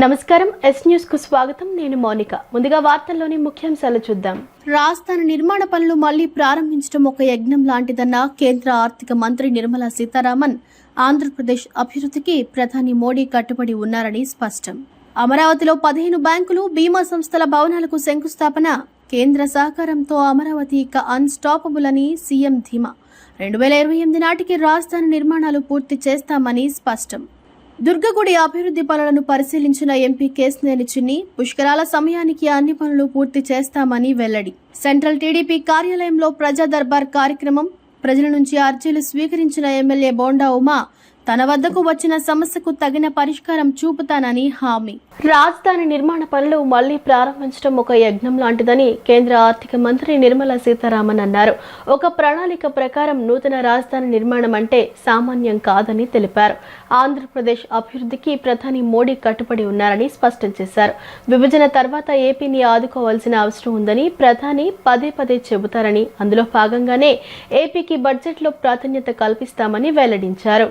నమస్కారం yes news కు స్వాగతం. నేను మౌనిక. ముందుగా వార్తల్లోని ముఖ్యాంశాలు చూద్దాం. రాజధాని నిర్మాణ పనులు మళ్లీ ప్రారంభించడం ఒక యజ్ఞం లాంటిదన్న కేంద్ర ఆర్థిక మంత్రి నిర్మలా సీతారామన్. ఆంధ్రప్రదేశ్ అభివృద్ధికి ప్రధాని మోడీ కట్టుబడి ఉన్నారని స్పష్టం. అమరావతిలో 15 బ్యాంకులు, బీమా సంస్థల భవనాలకు శంకుస్థాపన. కేంద్ర సహకారంతో అమరావతి ఇక అన్స్టాపబుల్ అని సీఎం ధీమా. 2028 నాటికి రాజధాని నిర్మాణాలు పూర్తి చేస్తామని స్పష్టం. దుర్గగుడి అభివృద్ధి పనులను పరిశీలించిన ఎంపీ కేశినేని చిన్ని పుష్కరాల సమయానికి అన్ని పనులు పూర్తి చేస్తామని వెల్లడి. సెంట్రల్ టీడీపీ కార్యాలయంలో ప్రజా దర్బార్ కార్యక్రమం. ప్రజల నుంచి అర్జీలు స్వీకరించిన ఎమ్మెల్యే బోండా ఉమా తన వద్దకు వచ్చిన సమస్యకు తగిన పరిష్కారం చూపుతానని హామీ. రాజధాని నిర్మాణ పనులు మళ్లీ ప్రారంభించడం ఒక యజ్ఞం లాంటిదని కేంద్ర ఆర్థిక మంత్రి నిర్మలా సీతారామన్ అన్నారు. ఒక ప్రణాళిక ప్రకారం నూతన రాజధాని నిర్మాణం అంటే సామాన్యం కాదని తెలిపారు. ఆంధ్రప్రదేశ్ అభివృద్ధికి ప్రధాని మోడీ కట్టుబడి ఉన్నారని స్పష్టం చేశారు. విభజన తర్వాత ఏపీని ఆదుకోవాల్సిన అవసరం ఉందని ప్రధాని పదే పదే చెబుతారని, అందులో భాగంగానే ఏపీకి బడ్జెట్లో ప్రాధాన్యత కల్పిస్తామని వెల్లడించారు.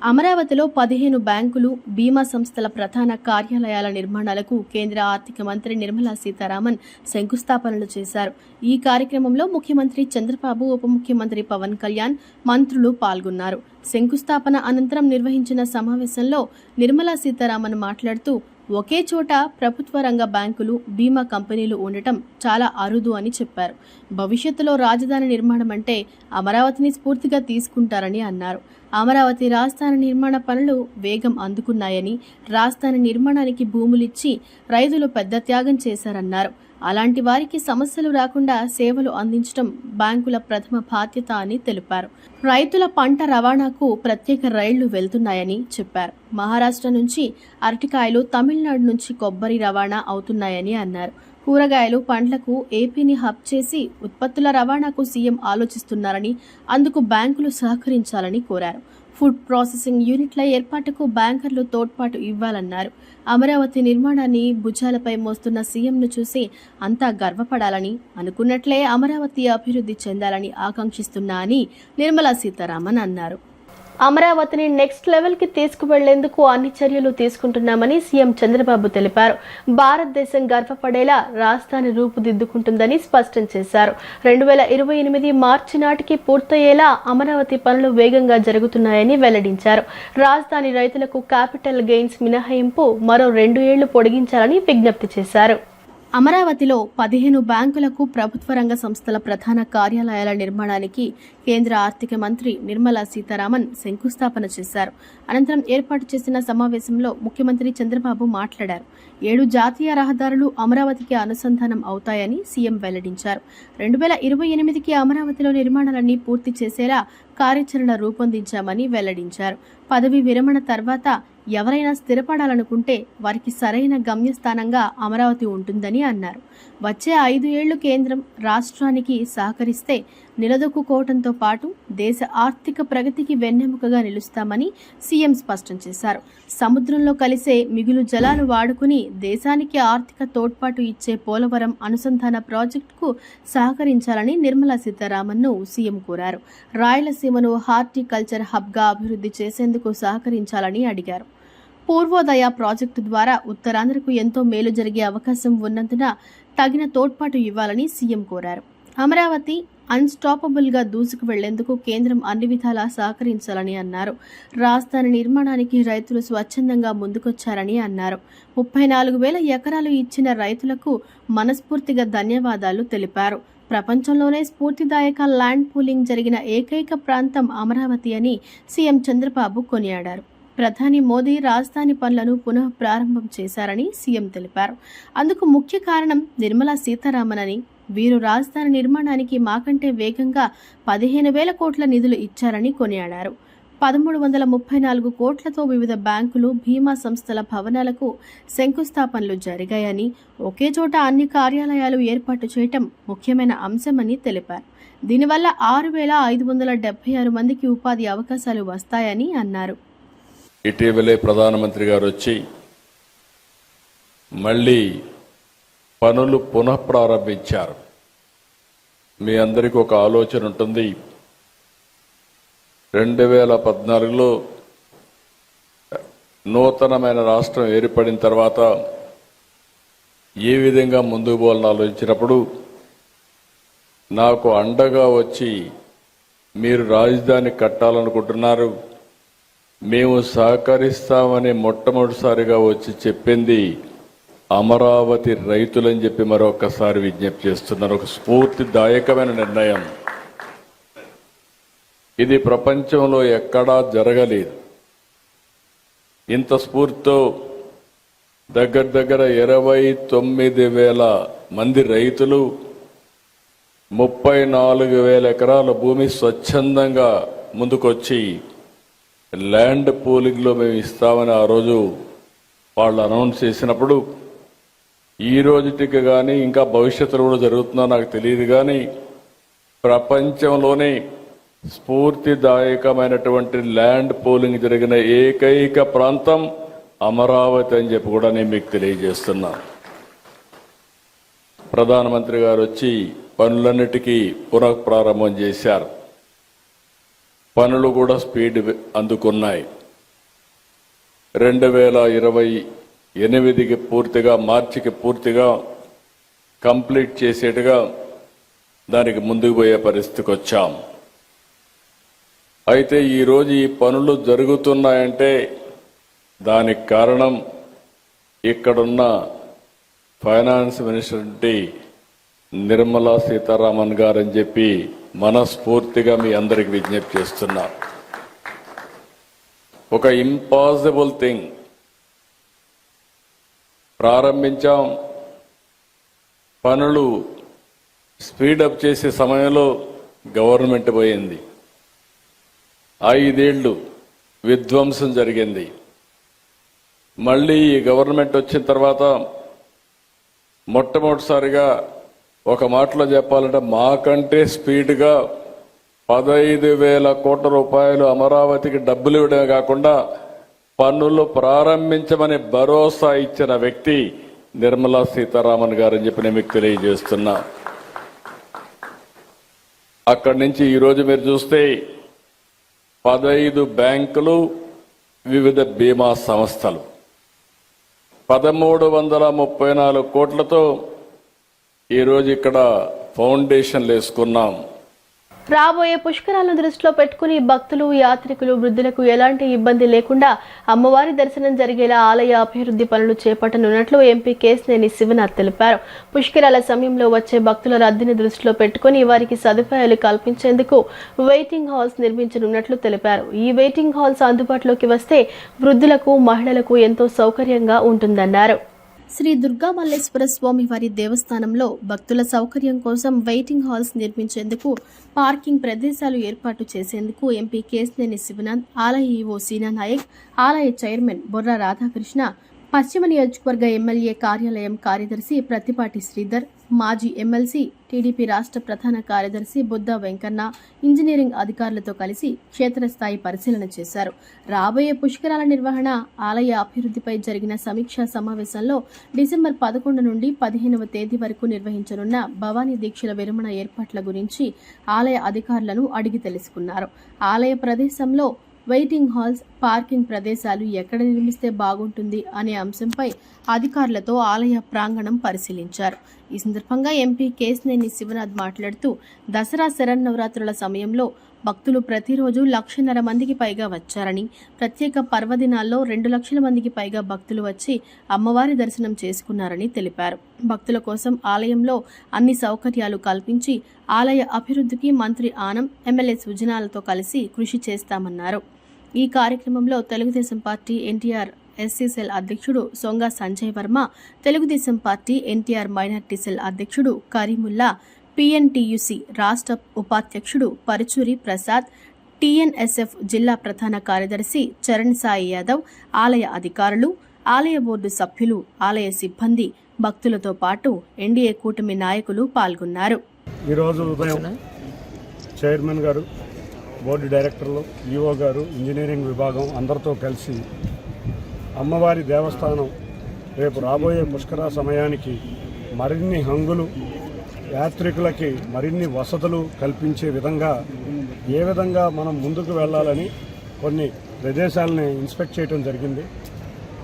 అమరావతిలో 15 బ్యాంకులు, బీమా సంస్థల ప్రధాన కార్యాలయాల నిర్మాణాలకు కేంద్ర ఆర్థిక మంత్రి నిర్మలా సీతారామన్ శంకుస్థాపనలు చేశారు. ఈ కార్యక్రమంలో ముఖ్యమంత్రి చంద్రబాబు, ఉప ముఖ్యమంత్రి పవన్ కళ్యాణ్, మంత్రులు పాల్గొన్నారు. శంకుస్థాపన అనంతరం నిర్వహించిన సమావేశంలో నిర్మలా సీతారామన్ మాట్లాడుతూ, ఒకే చోట ప్రభుత్వ రంగ బ్యాంకులు, బీమా కంపెనీలు ఉండటం చాలా అరుదు అని చెప్పారు. భవిష్యత్తులో రాజధాని నిర్మాణం అంటే అమరావతిని స్ఫూర్తిగా తీసుకుంటారని అన్నారు. అమరావతి రాజధాని నిర్మాణ పనులు వేగం అందుకున్నాయని, రాజధాని నిర్మాణానికి భూములిచ్చి రైతులు పెద్ద త్యాగం చేశారన్నారు. అలాంటి వారికి సమస్యలు రాకుండా సేవలు అందించడం బ్యాంకుల ప్రథమ బాధ్యత అని తెలిపారు. రైతుల పంట రవాణాకు ప్రత్యేక రైళ్లు వెళ్తున్నాయని చెప్పారు. మహారాష్ట్ర నుంచి అరటికాయలు, తమిళనాడు నుంచి కొబ్బరి రవాణా అవుతున్నాయని అన్నారు. కూరగాయలు, పండ్లకు ఏపీని హబ్ చేసి ఉత్పత్తుల రవాణాకు సీఎం ఆలోచిస్తున్నారని, అందుకు బ్యాంకులు సహకరించాలని కోరారు. ఫుడ్ ప్రాసెసింగ్ యూనిట్ల ఏర్పాటుకు బ్యాంకర్లు తోడ్పాటు ఇవ్వాలన్నారు. అమరావతి నిర్మాణాన్ని భుజాలపై మోస్తున్న సీఎంను చూసి అంతా గర్వపడాలని, అనుకున్నట్లే అమరావతి అభివృద్ధి చెందాలని ఆకాంక్షిస్తున్నా అని నిర్మలా సీతారామన్ అన్నారు. అమరావతిని నెక్స్ట్ లెవెల్ కి తీసుకువెళ్లేందుకు అన్ని చర్యలు తీసుకుంటున్నామని సీఎం చంద్రబాబు తెలిపారు. భారతదేశం గర్వపడేలా రాజధాని రూపుదిద్దుకుంటుందని స్పష్టం చేశారు. 2028 మార్చి నాటికి పూర్తయ్యేలా అమరావతి పనులు వేగంగా జరుగుతున్నాయని వెల్లడించారు. రాజధాని రైతులకు క్యాపిటల్ గెయిన్స్ మినహాయింపు మరో 2 ఏళ్లు పొడిగించాలని విజ్ఞప్తి చేశారు. అమరావతిలో 15 బ్యాంకులకు, ప్రభుత్వ రంగ సంస్థల ప్రధాన కార్యాలయాల నిర్మాణానికి కేంద్ర ఆర్థిక మంత్రి నిర్మలా సీతారామన్ శంకుస్థాపన చేశారు. అనంతరం ఏర్పాటు చేసిన సమావేశంలో ముఖ్యమంత్రి చంద్రబాబు మాట్లాడారు. 7 జాతీయ రహదారులు అమరావతికి అనుసంధానం అవుతాయని సీఎం వెల్లడించారు. 2028కి అమరావతిలో నిర్మాణాలన్నీ పూర్తి చేసేలా కార్యాచరణ రూపొందించామని వెల్లడించారు. పదవి విరమణ తర్వాత ఎవరైనా స్థిరపడాలనుకుంటే వారికి సరైన గమ్యస్థానంగా అమరావతి ఉంటుందని అన్నారు. వచ్చే 5 ఏళ్లు కేంద్రం రాష్ట్రానికి సహకరిస్తే నిలదొక్కుకోవడంతో పాటు దేశ ఆర్థిక ప్రగతికి వెన్నెముకగా నిలుస్తామని సీఎం స్పష్టం చేశారు. సముద్రంలో కలిసే మిగులు జలాలు వాడుకుని దేశానికి ఆర్థిక తోడ్పాటు ఇచ్చే పోలవరం అనుసంధాన ప్రాజెక్టుకు సహకరించాలని నిర్మలా సీతారామన్ను సీఎం కోరారు. రాయలసీమను హార్టికల్చర్ హబ్గా అభివృద్ధి చేసేందుకు సహకరించాలని అడిగారు. పూర్వోదయ ప్రాజెక్టు ద్వారా ఉత్తరాంధ్రకు ఎంతో మేలు జరిగే అవకాశం ఉన్నందున తగిన తోడ్పాటు ఇవ్వాలని సీఎం కోరారు. అమరావతి అన్స్టాపబుల్గా దూసుకు వెళ్లేందుకు కేంద్రం అన్ని విధాలా సహకరించాలని అన్నారు. రాజధాని నిర్మాణానికి రైతులు స్వచ్ఛందంగా ముందుకొచ్చారని అన్నారు. 34,000 ఎకరాలు ఇచ్చిన రైతులకు మనస్ఫూర్తిగా ధన్యవాదాలు తెలిపారు. ప్రపంచంలోనే స్ఫూర్తిదాయక ల్యాండ్ పూలింగ్ జరిగిన ఏకైక ప్రాంతం అమరావతి అని సీఎం చంద్రబాబు కొనియాడారు. ప్రధాని మోదీ రాజధాని పనులను పునః ప్రారంభం చేశారని సీఎం తెలిపారు. అందుకు ముఖ్య కారణం నిర్మలా సీతారామన్ అని, వీరు రాజధాని నిర్మాణానికి మాకంటే వేగంగా 15,000 కోట్ల నిధులు ఇచ్చారని కొనియాడారు. 1334 కోట్లతో వివిధ బ్యాంకులు, బీమా సంస్థల భవనాలకు శంకుస్థాపనలు జరిగాయని, ఒకే చోట అన్ని కార్యాలయాలు ఏర్పాటు చేయటం ముఖ్యమైన అంశమని తెలిపారు. దీనివల్ల 6,576 మందికి ఉపాధి అవకాశాలు వస్తాయని అన్నారు. ఇటీవలే ప్రధానమంత్రి గారు వచ్చి మళ్ళీ పనులు పునఃప్రారంభించారు. మీ అందరికీ ఒక ఆలోచన ఉంటుంది. 2014లో నూతనమైన రాష్ట్రం ఏర్పడిన తర్వాత ఏ విధంగా ముందుకు పోవాలని ఆలోచించినప్పుడు నాకు అండగా వచ్చి మీరు రాజధాని కట్టాలనుకుంటున్నారు, మేము సహకరిస్తామని మొట్టమొదటిసారిగా వచ్చి చెప్పింది అమరావతి రైతులని చెప్పి మరొకసారి విజ్ఞప్తి చేస్తున్నారు. ఒక స్ఫూర్తిదాయకమైన నిర్ణయం. ఇది ప్రపంచంలో ఎక్కడా జరగలేదు. ఇంత స్ఫూర్తితో దగ్గర 29,000 మంది రైతులు 34,000 ఎకరాల భూమి స్వచ్ఛందంగా ముందుకొచ్చి ల్యాండ్ పూలింగ్లో మేము ఇస్తామని ఆ రోజు వాళ్ళు అనౌన్స్ చేసినప్పుడు ఈ రోజుటికి కానీ ఇంకా భవిష్యత్తులో కూడా జరుగుతుందో నాకు తెలియదు, కానీ ప్రపంచంలోనే స్ఫూర్తిదాయకమైనటువంటి ల్యాండ్ పూలింగ్ జరిగిన ఏకైక ప్రాంతం అమరావతి అని చెప్పి కూడా నేను మీకు తెలియజేస్తున్నా. ప్రధానమంత్రి గారు వచ్చి పనులన్నిటికీ పునఃప్రారంభం చేశారు. పనులు కూడా స్పీడ్ అందుకున్నాయి. 2028కి పూర్తిగా, మార్చికి పూర్తిగా కంప్లీట్ చేసేట్టుగా దానికి ముందుకు పోయే పరిస్థితికి వచ్చాం. అయితే ఈరోజు ఈ పనులు జరుగుతున్నాయంటే దానికి కారణం ఇక్కడున్న ఫైనాన్స్ మినిస్టర్ నిర్మలా సీతారామన్ గారని చెప్పి మనస్ఫూర్తిగా మీ అందరికి విజ్ఞప్తి చేస్తున్నా. ఒక ఇంపాసిబుల్ థింగ్ ప్రారంభించాం. పనులు స్పీడప్ చేసే సమయంలో గవర్నమెంట్ పోయింది. 5 ఏళ్లు విధ్వంసం జరిగింది. మళ్ళీ ఈ గవర్నమెంట్ వచ్చిన తర్వాత మొట్టమొదటిసారిగా ఒక మాటలో చెప్పాలంటే మాకంటే స్పీడ్గా 15,000 కోట్ల రూపాయలు అమరావతికి డబ్బులు ఇవ్వడమే కాకుండా పన్నులు ప్రారంభించమని భరోసా ఇచ్చిన వ్యక్తి నిర్మలా సీతారామన్ గారని చెప్పి నేను మీకు తెలియజేస్తున్నా. అక్కడి నుంచి ఈరోజు మీరు చూస్తే 15 బ్యాంకులు, వివిధ బీమా సంస్థలు 1334 కోట్లతో ఈరోజు ఇక్కడ ఫౌండేషన్లు వేసుకున్నాం. రాబోయే పుష్కరాలను దృష్టిలో పెట్టుకుని భక్తులు, యాత్రికులు, వృద్ధులకు ఎలాంటి ఇబ్బంది లేకుండా అమ్మవారి దర్శనం జరిగేలా ఆలయ అభివృద్ధి పనులు చేపట్టనున్నట్లు ఎంపీ కేశినేని శివనాథ్ తెలిపారు. పుష్కరాల సమయంలో వచ్చే భక్తుల రద్దీని దృష్టిలో పెట్టుకుని వారికి సదుపాయాలు కల్పించేందుకు వెయిటింగ్ హాల్స్ నిర్మించనున్నట్లు తెలిపారు. ఈ వెయిటింగ్ హాల్స్ అందుబాటులోకి వస్తే వృద్ధులకు, మహిళలకు ఎంతో సౌకర్యంగా ఉంటుందన్నారు. శ్రీ దుర్గా మల్లేశ్వర స్వామి వారి దేవస్థానంలో భక్తుల సౌకర్యం కోసం వెయిటింగ్ హాల్స్ నిర్మించేందుకు, పార్కింగ్ ప్రదేశాలు ఏర్పాటు చేసేందుకు ఎంపీ కేశినేని శివనాథ్, ఆలయ ఈవో సీనా నాయక్, ఆలయ చైర్మన్ బొర్రా రాధాకృష్ణ, పశ్చిమ నియోజకవర్గ ఎమ్మెల్యే కార్యాలయం కార్యదర్శి ప్రతిపాటి శ్రీధర్, మాజీ ఎమ్మెల్సీ, టీడీపీ రాష్ట్ర ప్రధాన కార్యదర్శి బుద్ధ వెంకన్న, ఇంజనీరింగ్ అధికారులతో కలిసి క్షేత్రస్థాయి పరిశీలన చేశారు. రాబోయే పుష్కరాల నిర్వహణ, ఆలయ అభివృద్ధిపై జరిగిన సమీక్షా సమావేశంలో డిసెంబర్ 11 నుండి 15వ తేదీ వరకు నిర్వహించనున్న భవానీ దీక్షల విరమణ ఏర్పాట్ల గురించి ఆలయ అధికారులను అడిగి తెలుసుకున్నారు. ఆలయ ప్రదేశంలో వెయిటింగ్ హాల్స్, పార్కింగ్ ప్రదేశాలు ఎక్కడ నిర్మిస్తే బాగుంటుంది అనే అంశంపై అధికారులతో ఆలయ ప్రాంగణం పరిశీలించారు. ఈ సందర్భంగా ఎంపీ కేశినేని శివనాథ్ మాట్లాడుతూ, దసరా శరన్నవరాత్రుల సమయంలో భక్తులు ప్రతిరోజు 1,50,000 మందికి పైగా వచ్చారని, ప్రత్యేక పర్వదినాల్లో 2 లక్షల మందికి పైగా భక్తులు వచ్చి అమ్మవారి దర్శనం చేసుకున్నారని తెలిపారు. భక్తుల కోసం ఆలయంలో అన్ని సౌకర్యాలు కల్పించి ఆలయ అభివృద్ధికి మంత్రి ఆనం, ఎమ్మెల్యే సుజనాలతో కలిసి కృషి చేస్తామన్నారు. ఈ కార్యక్రమంలో Telugu Desam party NTR SC cell అధ్యక్షుడు Songa Sanjay Varma, Telugu Desam party NTR minority cell అధ్యక్షుడు కరీముల్లా, పిఎన్టీయూసీ రాష్ట్ర ఉపాధ్యక్షుడు పరుచూరి ప్రసాద్, టీఎన్ఎస్ఎఫ్ జిల్లా ప్రధాన కార్యదర్శి చరణ్ సాయి యాదవ్, ఆలయ అధికారులు, ఆలయ బోర్డు సభ్యులు, ఆలయ సిబ్బంది, భక్తులతో పాటు ఎన్డీఏ కూటమి నాయకులు పాల్గొన్నారు. ఈరోజు ఉదయం చైర్మన్ గారు, బోర్డు డైరెక్టర్లు, ఈఓ గారు, ఇంజనీరింగ్ విభాగం అందరితో కలిసి అమ్మవారి దేవస్థానం రేపు రాబోయే పుష్కర సమయానికి మరిన్ని హంగులు, యాత్రికులకి మరిన్ని వసతులు కల్పించే విధంగా ఏ విధంగా మనం ముందుకు వెళ్ళాలని కొన్ని ప్రదేశాలని ఇన్స్పెక్ట్ చేయడం జరిగింది.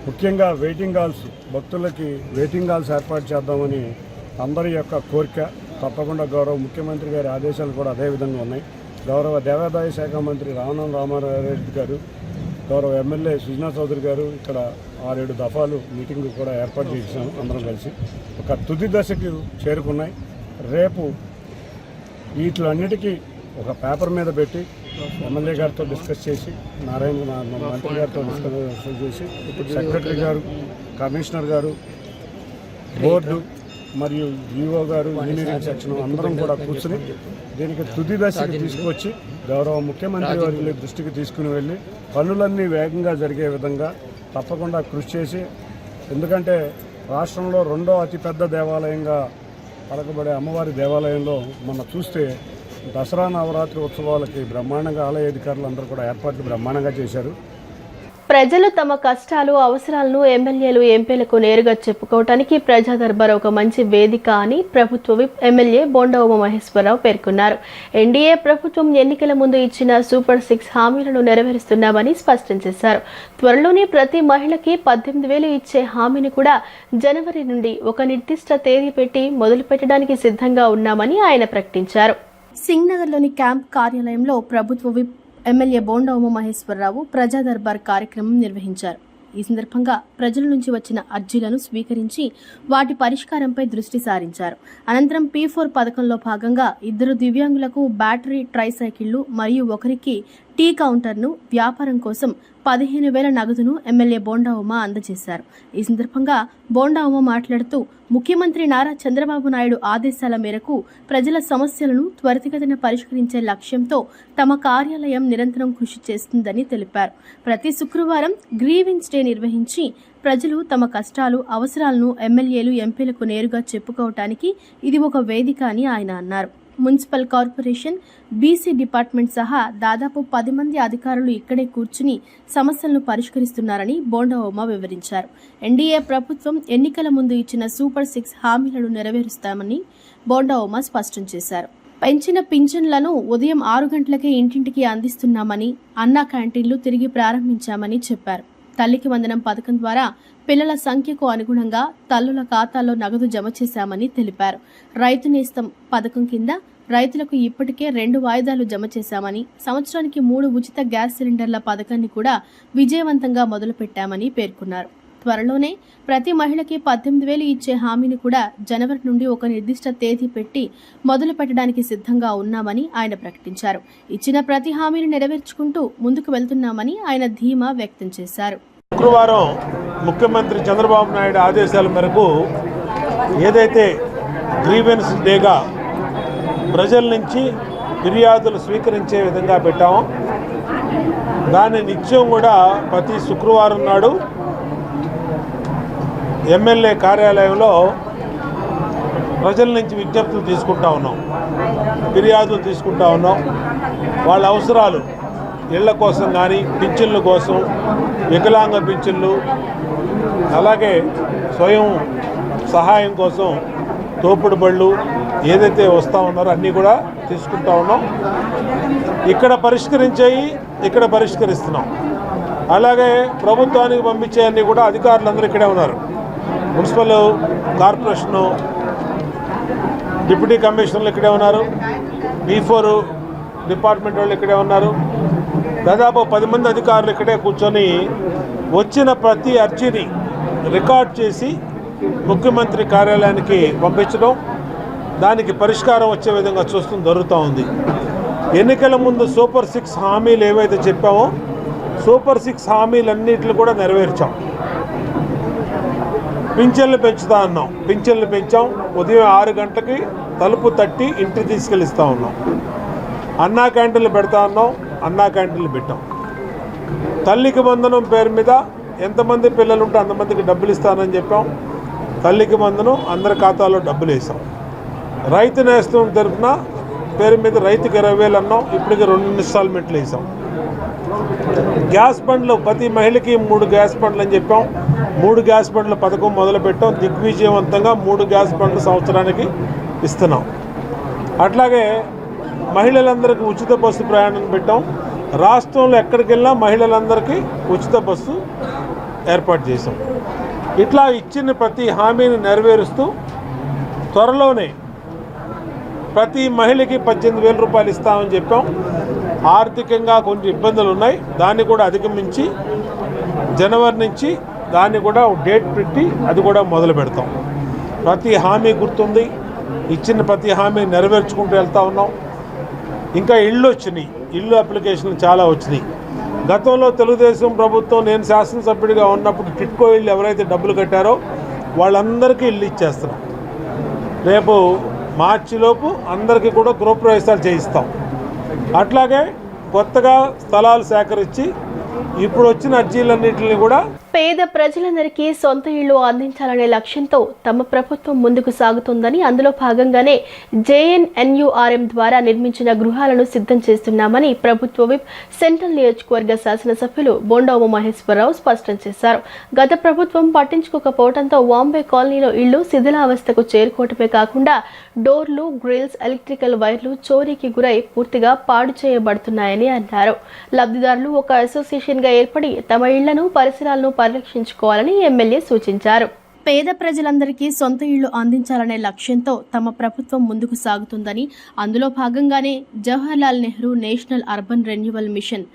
ముఖ్యంగా వెయిటింగ్ హాల్స్, భక్తులకి వెయిటింగ్ హాల్స్ ఏర్పాటు చేద్దామని అందరి యొక్క కోరిక. తప్పకుండా గౌరవ ముఖ్యమంత్రి గారి ఆదేశాలు కూడా అదే విధంగా ఉన్నాయి. గౌరవ దేవాదాయ శాఖ మంత్రి రామనం రామారెడ్డి గారు, గౌరవ ఎమ్మెల్యే సుజనా చౌదరి గారు ఇక్కడ 6-7 దఫాలు మీటింగ్ కూడా ఏర్పాటు చేశాము. అందరం కలిసి ఒక తుది దశకి చేరుకున్నాయి. రేపు వీటిలన్నిటికీ ఒక పేపర్ మీద పెట్టి ఎమ్మెల్యే గారితో డిస్కస్ చేసి, మంత్రి గారితో డిస్కస్ చేసి, సెక్రటరీ గారు, కమిషనర్ గారు, బోర్డు మరియు ఈఓ గారు, ఇంజనీరింగ్ సెక్షన్ అందరం కూడా కూర్చుని దీనికి తుది దశకి తీసుకొచ్చి గౌరవ ముఖ్యమంత్రి వారి దృష్టికి తీసుకుని వెళ్ళి పనులన్నీ వేగంగా జరిగే విధంగా తప్పకుండా కృషి చేసి, ఎందుకంటే రాష్ట్రంలో 2వ అతిపెద్ద దేవాలయంగా పలకబడే అమ్మవారి దేవాలయంలో మనం చూస్తే దసరా నవరాత్రి ఉత్సవాలకి బ్రహ్మాండంగా ఆలయ అధికారులు అందరూ కూడా ఏర్పాట్లు బ్రహ్మాండంగా చేశారు. ప్రజలు తమ కష్టాలు, అవసరాలను ఎమ్మెల్యేలు, ఎంపీలకు నేరుగా చెప్పుకోవటానికి ప్రజా దర్బార్ ఒక మంచి వేదిక అని ప్రభుత్వ విప్ ఎమ్మెల్యే బోండా ఉమామహేశ్వరరావు పేర్కొన్నారు. ఎన్డీఏ ప్రభుత్వం ఎన్నికల ముందు ఇచ్చిన సూపర్ 6 హామీలను నెరవేరుస్తున్నామని స్పష్టం చేశారు. త్వరలోనే ప్రతి మహిళకి 18,000 ఇచ్చే హామీని కూడా జనవరి నుండి ఒక నిర్దిష్ట తేదీ పెట్టి మొదలు పెట్టడానికి సిద్ధంగా ఉన్నామని ఆయన ప్రకటించారు. సింగ్నగర్లోని క్యాంప్ కార్యాలయంలో ప్రభుత్వ విప్ ఎమ్మెల్యే బోండా ఉమామహేశ్వరరావు ప్రజా దర్బార్ కార్యక్రమం నిర్వహించారు. ఈ సందర్భంగా ప్రజల నుంచి వచ్చిన అర్జీలను స్వీకరించి వాటి పరిష్కారంపై దృష్టి సారించారు. అనంతరం P4 పథకంలో భాగంగా 2 దివ్యాంగులకు బ్యాటరీ ట్రైసైకిళ్లు మరియు ఒకరికి టీ కౌంటర్ను, వ్యాపారం కోసం 15,000 నగదును ఎమ్మెల్యే బోండా ఉమా అందజేశారు. ఈ సందర్భంగా బోండా ఉమా మాట్లాడుతూ ముఖ్యమంత్రి నారా చంద్రబాబు నాయుడు ఆదేశాల మేరకు ప్రజల సమస్యలను త్వరితగతిన పరిష్కరించే లక్ష్యంతో తమ కార్యాలయం నిరంతరం కృషి చేస్తుందని తెలిపారు. ప్రతి శుక్రవారం గ్రీవెన్స్ డే నిర్వహించి ప్రజలు తమ కష్టాలు, అవసరాలను ఎమ్మెల్యేలు, ఎంపీలకు నేరుగా చెప్పుకోవటానికి ఇది ఒక వేదిక అని ఆయన అన్నారు. మున్సిపల్ కార్పొరేషన్, బీసీ డిపార్ట్మెంట్ సహా దాదాపు 10 మంది అధికారులు ఇక్కడే కూర్చుని సమస్యలను పరిష్కరిస్తున్నారని బోండా ఉమా వివరించారు. ఎన్డీఏ ప్రభుత్వం ఎన్నికల ముందు ఇచ్చిన సూపర్ 6 హామీలను నెరవేరుస్తామని బోండా ఉమా స్పష్టం చేశారు. పెంచిన పింఛన్లను ఉదయం 6 గంటలకే ఇంటింటికి అందిస్తున్నామని, అన్నా క్యాంటీన్లు తిరిగి ప్రారంభించామని చెప్పారు. తల్లికి వందనం పథకం ద్వారా పిల్లల సంఖ్యకు అనుగుణంగా తల్లుల ఖాతాల్లో నగదు జమ చేశామని తెలిపారు. రైతు నేస్తం పథకం కింద రైతులకు ఇప్పటికే 2 వాయిదాలు జమ చేశామని, సంవత్సరానికి 3 ఉచిత గ్యాస్ సిలిండర్ల పథకాన్ని కూడా విజయవంతంగా మొదలుపెట్టామని పేర్కొన్నారు. త్వరలోనే ప్రతి మహిళకి 18,000 ఇచ్చే హామీని కూడా జనవరి నుండి ఒక నిర్దిష్ట తేదీ పెట్టి మొదలు పెట్టడానికి సిద్ధంగా ఉన్నామని ఆయన ప్రకటించారు. ఇచ్చిన ప్రతి హామీని నెరవేర్చుకుంటూ ముందుకు వెళ్తున్నామని ఆయన ధీమా వ్యక్తం చేశారు. శుక్రవారం ముఖ్యమంత్రి చంద్రబాబు నాయుడు ఆదేశాల మేరకు ఏదైతే గ్రీవెన్స్ డేగా ప్రజల నుంచి ఫిర్యాదులు స్వీకరించే విధంగా పెట్టామో దాన్ని నిత్యం కూడా ప్రతి శుక్రవారం నాడు ఎమ్మెల్యే కార్యాలయంలో ప్రజల నుంచి విజ్ఞప్తులు తీసుకుంటా ఉన్నాం, ఫిర్యాదులు తీసుకుంటా ఉన్నాం. వాళ్ళ అవసరాలు ఇళ్ల కోసం కానీ, పింఛన్ల కోసం, వికలాంగ పింఛన్లు, అలాగే స్వయం సహాయం కోసం తోపుడు బళ్ళు ఏదైతే వస్తూ ఉన్నారో అన్నీ కూడా తీసుకుంటా ఉన్నాం. ఇక్కడ పరిష్కరించేవి ఇక్కడ పరిష్కరిస్తున్నాం. అలాగే ప్రభుత్వానికి పంపించే అన్నీ కూడా అధికారులందరూ ఇక్కడే ఉన్నారు. మున్సిపల్ కార్పొరేషను డిప్యూటీ కమిషనర్లు ఇక్కడే ఉన్నారు, P4 డిపార్ట్మెంట్ వాళ్ళు ఇక్కడే ఉన్నారు. దాదాపు 10 మంది అధికారులు ఇక్కడే కూర్చొని వచ్చిన ప్రతి అర్జీని రికార్డ్ చేసి ముఖ్యమంత్రి కార్యాలయానికి పంపించడం, దానికి పరిష్కారం వచ్చే విధంగా చూస్తూ జరుగుతూ ఉంది. ఎన్నికల ముందు సూపర్ 6 హామీలు ఏవైతే చెప్పామో సూపర్ 6 హామీలన్నింటిని కూడా నెరవేర్చాం. పింఛన్లు పెంచుతా ఉన్నాం, పింఛన్లు పెంచాం. ఉదయం 6 గంటలకి తలుపు తట్టి ఇంటికి తీసుకెళ్ళిస్తూ ఉన్నాం. అన్నా క్యాంటీన్లు పెడతా ఉన్నాం, అన్నా క్యాంటీన్లు పెట్టాం. తల్లికి వందనం పేరు మీద ఎంతమంది పిల్లలు ఉంటే అంతమందికి డబ్బులు ఇస్తానని చెప్పాం. తల్లికి వందనం అందరి ఖాతాలో డబ్బులు వేసాం. రైతు నేస్తం తరఫున పేరు మీద రైతుకి 20,000 అన్నాం, ఇప్పటికి 2 ఇన్స్టాల్మెంట్లు వేసాం. గ్యాస్ బండ్లు ప్రతి మహిళకి 3 గ్యాస్ బండ్లు అని చెప్పాం. 3 గ్యాస్ బండ్ల పథకం మొదలుపెట్టాం. దిగ్విజయవంతంగా 3 గ్యాస్ బండ్లు సంవత్సరానికి ఇస్తున్నాం. అట్లాగే మహిళలందరికీ ఉచిత బస్సు ప్రయాణం పెట్టాం. రాష్ట్రంలో ఎక్కడికి వెళ్ళినా మహిళలందరికీ ఉచిత బస్సు ఏర్పాటు చేసాం. ఇట్లా ఇచ్చిన ప్రతి హామీని నెరవేరుస్తూ త్వరలోనే ప్రతి మహిళకి 18,000 రూపాయలు ఇస్తామని చెప్పాం. ఆర్థికంగా కొంచెం ఇబ్బందులు ఉన్నాయి, దాన్ని కూడా అధిగమించి జనవరి నుంచి దాన్ని కూడా డేట్ పెట్టి అది కూడా మొదలు పెడతాం. ప్రతి హామీ గుర్తుంది, ఇచ్చిన ప్రతి హామీ నెరవేర్చుకుంటూ వెళ్తూ ఉన్నాం. ఇంకా ఇళ్ళు వచ్చినాయి, ఇళ్ళు అప్లికేషన్లు చాలా వచ్చినాయి. గతంలో తెలుగుదేశం ప్రభుత్వం నేను శాసనసభ్యుడిగా ఉన్నప్పుడు టిట్కో ఇళ్ళు ఎవరైతే డబ్బులు కట్టారో వాళ్ళందరికీ ఇళ్ళు ఇచ్చేస్తున్నాం. రేపు మార్చిలోపు అందరికీ కూడా గృహప్రవేశాలు చేయిస్తాం. అట్లాగే కొత్తగా స్థలాలు సేకరించి ఇప్పుడు వచ్చిన అర్జీలన్నింటినీ కూడా పేద ప్రజలందరికీ సొంత ఇళ్లు అందించాలనే లక్ష్యంతో తమ ప్రభుత్వం ముందుకు సాగుతోందని, అందులో భాగంగానే JNNURM ద్వారా నిర్మించిన గృహాలను సిద్ధం చేస్తున్నామని ప్రభుత్వ విప్ సెంట్రల్ నియోజకవర్గ శాసనసభ్యులు బోండా ఉమామహేశ్వరరావు స్పష్టం చేశారు. గత ప్రభుత్వం పట్టించుకోకపోవడంతో వాంబే కాలనీలో ఇళ్లు శిథిలావస్థకు చేరుకోవటమే కాకుండా డోర్లు, గ్రిల్స్, ఎలక్ట్రికల్ వైర్లు చోరీకి గురై పూర్తిగా పాడు చేయబడుతున్నాయని అన్నారు. లబ్ధిదారులు ఒక అసోసియేషన్ గా ఏర్పడి తమ ఇళ్లను, పరిసరాలను పరిరక్షించుకోవాలని ఎమ్మెల్యే సూచించారు. పేద ప్రజలందరికీ సొంత ఇళ్లు అందించాలనే లక్ష్యంతో తమ ప్రభుత్వం ముందుకు సాగుతుందని, అందులో భాగంగానే Jawaharlal Nehru national urban renewal mission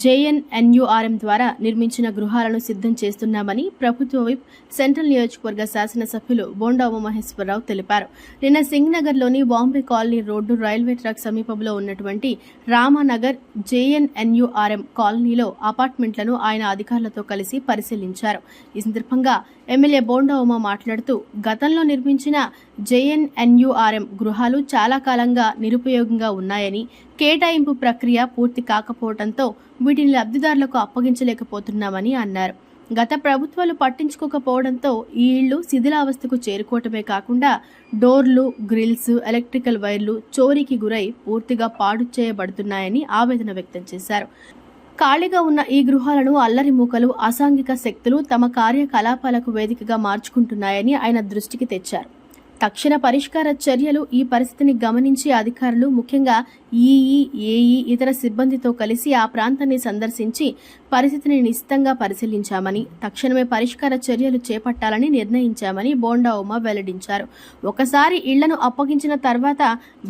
JNNURM ద్వారా నిర్మించిన గృహాలను సిద్ధం చేస్తున్నామని ప్రభుత్వ విప్ సెంట్రల్ నియోజకవర్గ శాసనసభ్యులు బోండా ఉమామహేశ్వరరావు తెలిపారు. నిన్న సింగ్ నగర్లోని Bombay colony road railway track సమీపంలో ఉన్నటువంటి రామానగర్ JNNURM కాలనీలో అపార్ట్మెంట్లను ఆయన అధికారులతో కలిసి పరిశీలించారు. ఈ సందర్భంగా ఎమ్మెల్యే బోండా ఉమా మాట్లాడుతూ, గతంలో నిర్మించిన JNNURM గృహాలు చాలా కాలంగా నిరుపయోగంగా ఉన్నాయని, కేటాయింపు ప్రక్రియ పూర్తి కాకపోవడంతో వీటిని లబ్ధిదారులకు అప్పగించలేకపోతున్నామని అన్నారు. గత ప్రభుత్వాలు పట్టించుకోకపోవడంతో ఈ ఇళ్లు శిథిలావస్థకు చేరుకోవటమే కాకుండా డోర్లు, గ్రిల్స్, ఎలక్ట్రికల్ వైర్లు చోరీకి గురై పూర్తిగా పాడు చేయబడుతున్నాయని ఆవేదన వ్యక్తం చేశారు. ఖాళీగా ఉన్న ఈ గృహాలను అల్లరి మూకలు, అసాంఘిక శక్తులు తమ కార్యకలాపాలకు వేదికగా మార్చుకుంటున్నాయని ఆయన దృష్టికి తెచ్చారు. తక్షణ పరిష్కార చర్యలు ఈ పరిస్థితిని గమనించి అధికారులు, ముఖ్యంగా ఈఈ, ఏఈ, ఇతర సిబ్బందితో కలిసి ఆ ప్రాంతాన్ని సందర్శించి పరిస్థితిని నిశితంగా పరిశీలించామని, తక్షణమే పరిష్కార చర్యలు చేపట్టాలని నిర్ణయించామని బోండా ఉమా వెల్లడించారు. ఒకసారి ఇళ్లను అప్పగించిన తర్వాత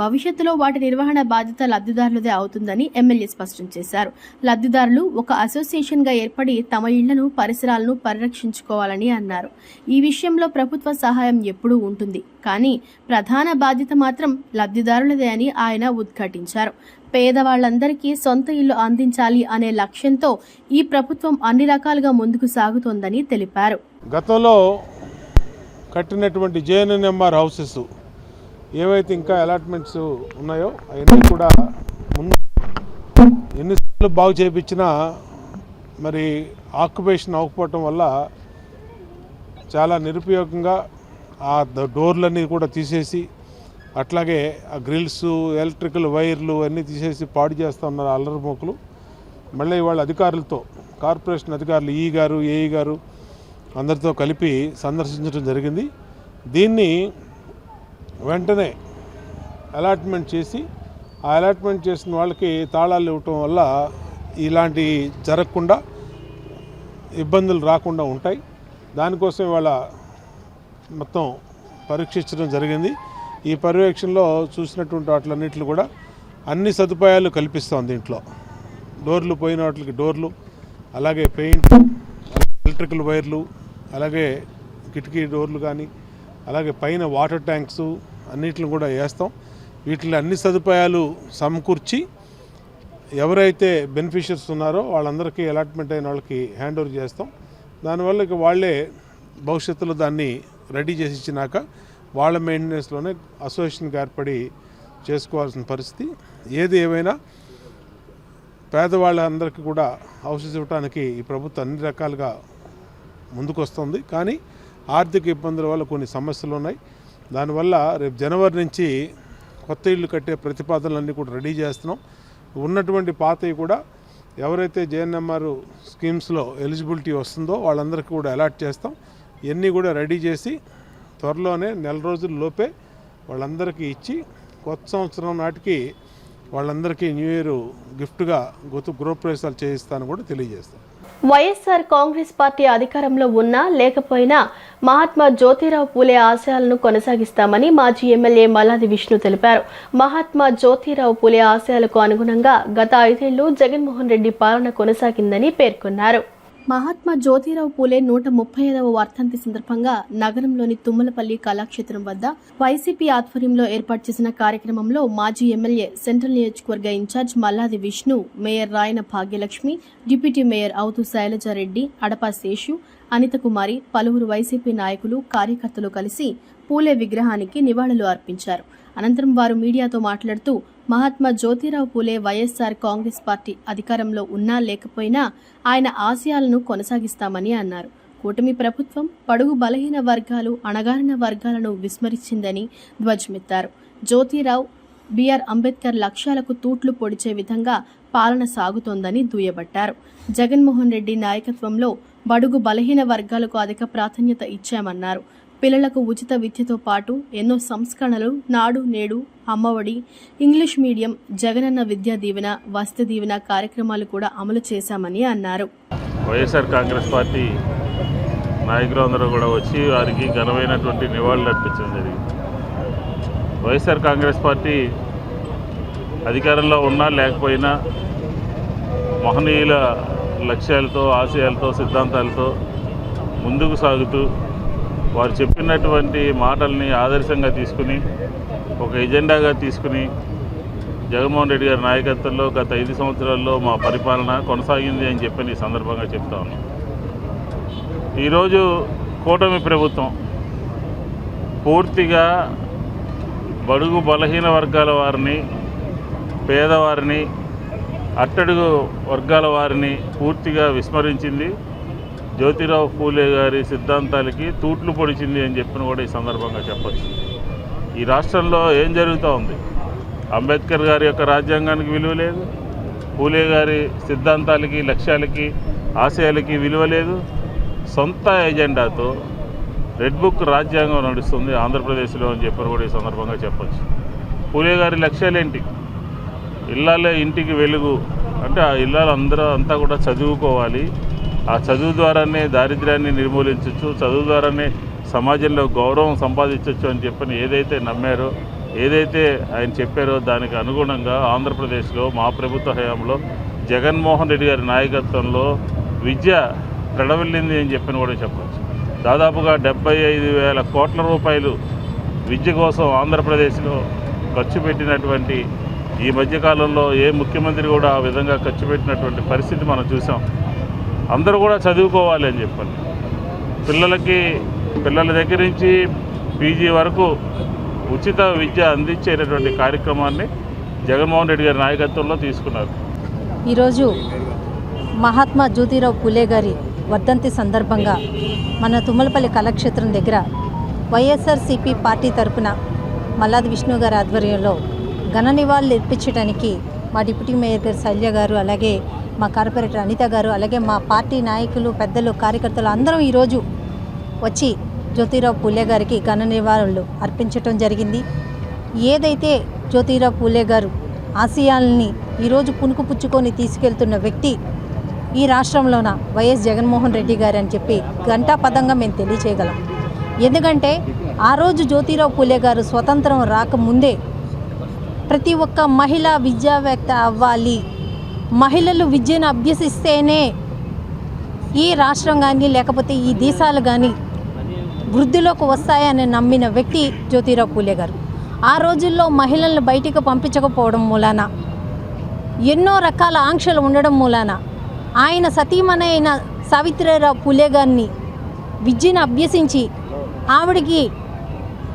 భవిష్యత్తులో వాటి నిర్వహణ బాధ్యత లబ్ధిదారులదే అవుతుందని ఎమ్మెల్యే స్పష్టం చేశారు. లబ్ధిదారులు ఒక అసోసియేషన్ గా ఏర్పడి తమ ఇళ్లను, పరిసరాలను పరిరక్షించుకోవాలని అన్నారు. ఈ విషయంలో ప్రభుత్వ సహాయం ఎప్పుడూ ఉంటుంది, కానీ ప్రధాన బాధ్యత మాత్రం లబ్ధిదారులదే అని ఆయన ఉద్ఘాటించారు. పేదవాళ్లందరికీ సొంత ఇల్లు అందించాలి అనే లక్ష్యంతో ఈ ప్రభుత్వం అన్ని రకాలుగా ముందుకు సాగుతోందని తెలిపారు. గతంలో కట్టినటువంటి JNNMR హౌసెస్ ఏవైతే ఇంకా అలాట్మెంట్స్ ఉన్నాయో అవన్నీ కూడా ముందు ఎన్నిసార్లు బాగు చేయించినా మరి ఆక్యుపేషన్ అవ్వకపోవటం వల్ల చాలా నిరుపయోగంగా ఆ డోర్లన్నీ కూడా తీసేసి, అట్లాగే ఆ గ్రిల్స్, ఎలక్ట్రికల్ వైర్లు అన్నీ తీసేసి పాడు చేస్తూ ఉన్నారు అల్లరి మోకులు. మళ్ళీ వాళ్ళ అధికారులతో, కార్పొరేషన్ అధికారులు, ఈ గారు, ఏఈ గారు అందరితో కలిపి సందర్శించడం జరిగింది. దీన్ని వెంటనే అలాట్మెంట్ చేసి, ఆ అలాట్మెంట్ చేసిన వాళ్ళకి తాళాలు ఇవ్వటం వల్ల ఇలాంటి జరగకుండా, ఇబ్బందులు రాకుండా ఉంటాయి. దానికోసం వాళ్ళ మొత్తం పరీక్షించడం జరిగింది. ఈ పర్యవేక్షణలో చూసినటువంటి వాటిలన్నింటిలో కూడా అన్ని సదుపాయాలు కల్పిస్తాం. దీంట్లో డోర్లు పోయిన వాటికి డోర్లు, అలాగే పెయింట్, ఎలక్ట్రికల్ వైర్లు, అలాగే కిటికీ డోర్లు కానీ, అలాగే పైన వాటర్ ట్యాంక్స్ అన్నిటిని కూడా వేస్తాం. వీటిలో అన్ని సదుపాయాలు సమకూర్చి ఎవరైతే బెనిఫిషియర్స్ ఉన్నారో వాళ్ళందరికీ అలాట్మెంట్ అయిన వాళ్ళకి హ్యాండ్ ఓవర్ చేస్తాం. దానివల్ల ఇక వాళ్ళే భవిష్యత్తులో దాన్ని రెడీ చేసి ఇచ్చినాక వాళ్ళ మెయింటెనెన్స్లోనే అసోసియేషన్కి ఏర్పడి చేసుకోవాల్సిన పరిస్థితి. ఏది ఏమైనా పేదవాళ్ళందరికీ కూడా హౌసెస్ ఇవ్వడానికి ఈ ప్రభుత్వం అన్ని రకాలుగా ముందుకొస్తుంది. కానీ ఆర్థిక ఇబ్బందుల వల్ల కొన్ని సమస్యలు ఉన్నాయి. దానివల్ల రేపు జనవరి నుంచి కొత్త ఇళ్ళు కట్టే ప్రతిపాదనలన్నీ కూడా రెడీ చేస్తున్నాం. ఉన్నటువంటి పాతవి కూడా ఎవరైతే JNNMR స్కీమ్స్లో ఎలిజిబిలిటీ వస్తుందో వాళ్ళందరికీ కూడా అలాట్ చేస్తాం. ఇవన్నీ కూడా రెడీ చేసి త్వరలోనే నెల రోజుల లోపే వాళ్ళందరికీ ఇచ్చి కొత్త సంవత్సరం నాటికి వాళ్ళందరికీ న్యూ ఇయర్ గిఫ్ట్గా గృహప్రవేశాలు చేయిస్తాను కూడా తెలియజేస్తాను. వైఎస్ఆర్ కాంగ్రెస్ పార్టీ అధికారంలో ఉన్నా లేకపోయినా మహాత్మా జ్యోతిరావు పూలే ఆశయాలను కొనసాగిస్తామని మాజీ ఎమ్మెల్యే మల్లాది విష్ణు తెలిపారు. మహాత్మా జ్యోతిరావు పూలే ఆశయాలకు అనుగుణంగా గత 5 ఏళ్లు జగన్మోహన్ రెడ్డి పాలన కొనసాగిందని పేర్కొన్నారు. మహాత్మా జ్యోతిరావు పూలే 135వ వర్ధంతి సందర్భంగా నగరంలోని తుమ్మలపల్లి కళాక్షేత్రం వద్ద వైసీపీ ఆధ్వర్యంలో ఏర్పాటు చేసిన కార్యక్రమంలో మాజీ ఎమ్మెల్యే సెంట్రల్ నియోజకవర్గ incharge Malladi Vishnu, mayor Rayana Bhagyalakshmi, deputy mayor Avuthu Sailaja Reddy, అడపా శేషు, అనితకుమారి, పలువురు వైసీపీ నాయకులు, కార్యకర్తలు కలిసి పూలే విగ్రహానికి నివాళులు అర్పించారు. అనంతరం వారు మీడియాతో మాట్లాడుతూ మహాత్మా జ్యోతిరావు పూలే వైఎస్ఆర్ కాంగ్రెస్ పార్టీ అధికారంలో ఉన్నా లేకపోయినా ఆయన ఆశయాలను కొనసాగిస్తామని అన్నారు. కూటమి ప్రభుత్వం బడుగు బలహీన వర్గాలు, అణగారిన వర్గాలను విస్మరించిందని ధ్వజమెత్తారు. జ్యోతిరావు, బిఆర్ అంబేద్కర్ లక్ష్యాలకు తూట్లు పొడిచే విధంగా పాలన సాగుతోందని దుయ్యబట్టారు. జగన్మోహన్ రెడ్డి నాయకత్వంలో బడుగు బలహీన వర్గాలకు అధిక ప్రాధాన్యత ఇచ్చామన్నారు. పిల్లలకు ఉచిత విద్యతో పాటు ఎన్నో సంస్కరణలు, నాడు నేడు, అమ్మఒడి, ఇంగ్లీష్ మీడియం, జగనన్న విద్యా దీవెన, వసతి దీవెన కార్యక్రమాలు కూడా అమలు చేశామని అన్నారు. వైఎస్ఆర్ కాంగ్రెస్ పార్టీ నాయకులందరూ కూడా వచ్చి వారికి ఘనమైనటువంటి నివాళులు అర్పించడం జరిగింది. వైఎస్ఆర్ కాంగ్రెస్ పార్టీ అధికారంలో ఉన్నా లేకపోయినా మహనీయుల లక్ష్యాలతో, ఆశయాలతో, సిద్ధాంతాలతో ముందుకు సాగుతూ వారు చెప్పినటువంటి మాటల్ని ఆదర్శంగా తీసుకుని ఒక ఎజెండాగా తీసుకుని జగన్మోహన్ రెడ్డి గారి నాయకత్వంలో గత 5 సంవత్సరాల్లో మా పరిపాలన కొనసాగింది అని చెప్పి ఈ సందర్భంగా చెప్తా ఉన్నాం. ఈరోజు కూటమి ప్రభుత్వం పూర్తిగా బడుగు బలహీన వర్గాల వారిని, పేదవారిని, అట్టడుగు వర్గాల వారిని పూర్తిగా విస్మరించింది. జ్యోతిరావు పూలే గారి సిద్ధాంతాలకి తూట్లు పొడిచింది అని చెప్పిన కూడా ఈ సందర్భంగా చెప్పచ్చు. ఈ రాష్ట్రంలో ఏం జరుగుతూ ఉంది? అంబేద్కర్ గారి యొక్క రాజ్యాంగానికి విలువ లేదు, పూలే గారి సిద్ధాంతాలకి, లక్ష్యాలకి, ఆశయాలకి విలువ లేదు. సొంత ఎజెండాతో రెడ్ బుక్ రాజ్యాంగం నడుస్తుంది ఆంధ్రప్రదేశ్లో అని చెప్పిన కూడా ఈ సందర్భంగా చెప్పచ్చు. పూలే గారి లక్ష్యాలేంటి? ఇళ్ళాలే ఇంటికి వెలుగు అంటే ఆ ఇళ్ళాలు అంతా కూడా చదువుకోవాలి, ఆ చదువు ద్వారానే దారిద్ర్యాన్ని నిర్మూలించవచ్చు, చదువు ద్వారానే సమాజంలో గౌరవం సంపాదించవచ్చు అని చెప్పని ఏదైతే నమ్మారో, ఏదైతే ఆయన చెప్పారో దానికి అనుగుణంగా ఆంధ్రప్రదేశ్లో మా ప్రభుత్వ హయాంలో జగన్మోహన్ రెడ్డి గారి నాయకత్వంలో విద్య ప్రణవిల్లింది అని చెప్పని కూడా చెప్పచ్చు. దాదాపుగా 75,000 కోట్ల రూపాయలు విద్య కోసం ఆంధ్రప్రదేశ్లో ఖర్చు పెట్టినటువంటి ఈ మధ్యకాలంలో ఏ ముఖ్యమంత్రి కూడా ఆ విధంగా ఖర్చు పెట్టినటువంటి పరిస్థితి మనం చూసాం. అందరూ కూడా చదువుకోవాలి అని చెప్పండి. పిల్లల దగ్గర నుంచి పీజీ వరకు ఉచిత విద్య అందించేటటువంటి కార్యక్రమాన్ని జగన్మోహన్ రెడ్డి గారి నాయకత్వంలో తీసుకున్నారు. ఈరోజు మహాత్మా జ్యోతిరావు పూలే గారి వర్ధంతి సందర్భంగా మన తుమ్మలపల్లి కళాక్షేత్రం దగ్గర వైఎస్ఆర్సీపీ పార్టీ తరపున మల్లాది విష్ణు గారి ఆధ్వర్యంలో ఘన నివాళులు అర్పించడానికి మా డిప్యూటీ మేయర్ గారు శైలజ గారు, అలాగే మా కార్పొరేటర్ అనిత గారు, అలాగే మా పార్టీ నాయకులు, పెద్దలు, కార్యకర్తలు అందరం ఈరోజు వచ్చి జ్యోతిరావు పూలే గారికి ఘన నివాళులు అర్పించడం జరిగింది. ఏదైతే జ్యోతిరావు పూలే గారు ఆశయాల్ని ఈరోజు పుణుకు పుచ్చుకొని తీసుకెళ్తున్న వ్యక్తి ఈ రాష్ట్రంలోన వైఎస్ జగన్మోహన్ రెడ్డి గారు అని చెప్పి ఘంటాపదంగా మేము తెలియచేయగలం. ఎందుకంటే ఆ రోజు జ్యోతిరావు పూలే గారు స్వతంత్రం రాకముందే ప్రతి ఒక్క మహిళ విద్యావేత్త అవ్వాలి, మహిళలు విద్యను అభ్యసిస్తేనే ఈ రాష్ట్రం కానీ లేకపోతే ఈ దేశాలు కానీ వృద్ధిలోకి వస్తాయని నమ్మిన వ్యక్తి జ్యోతిరావు పూలే గారు. ఆ రోజుల్లో మహిళలను బయటికి పంపించకపోవడం మూలాన, ఎన్నో రకాల ఆంక్షలు ఉండడం మూలాన ఆయన సతీమణైన సావిత్రిరావు పూలే గారిని విద్యను అభ్యసించి, ఆవిడికి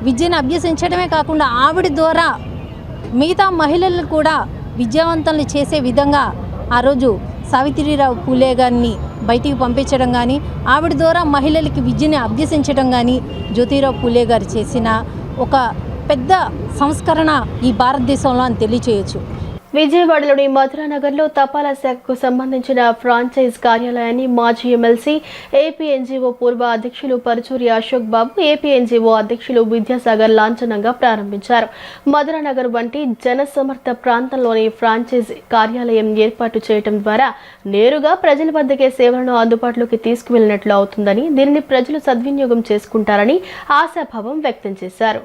విద్యను అభ్యసించడమే కాకుండా ఆవిడ ద్వారా మిగతా మహిళలను కూడా విద్యావంతులను చేసే విధంగా ఆ రోజు సావిత్రిరావు పూలే గారిని బయటికి పంపించడం కానీ, ఆవిడ ద్వారా మహిళలకి విద్యని అభ్యసించడం కానీ జ్యోతిరావు పూలే గారు చేసిన ఒక పెద్ద సంస్కరణ ఈ భారతదేశంలో అని తెలియచేయచ్చు. విజయవాడలోని మధురానగర్లో తపాలా శాఖకు సంబంధించిన ఫ్రాంచైజ్ కార్యాలయాన్ని మాజీ ఎమ్మెల్సీ ఏపీ ఎన్జీఓ పూర్వ అధ్యక్షులు పరుచూరి అశోక్ బాబు, ఏపీ ఎన్జీఓ అధ్యక్షులు విద్యాసాగర్ లాంఛనంగా ప్రారంభించారు. మధురానగర్ వంటి జనసమర్థ ప్రాంతంలోని ఫ్రాంచైజ్ కార్యాలయం ఏర్పాటు చేయడం ద్వారా నేరుగా ప్రజల వద్దకే సేవలను అందుబాటులోకి తీసుకువెళ్లినట్లు అవుతుందని, దీనిని ప్రజలు సద్వినియోగం చేసుకుంటారని ఆశాభావం వ్యక్తం చేశారు.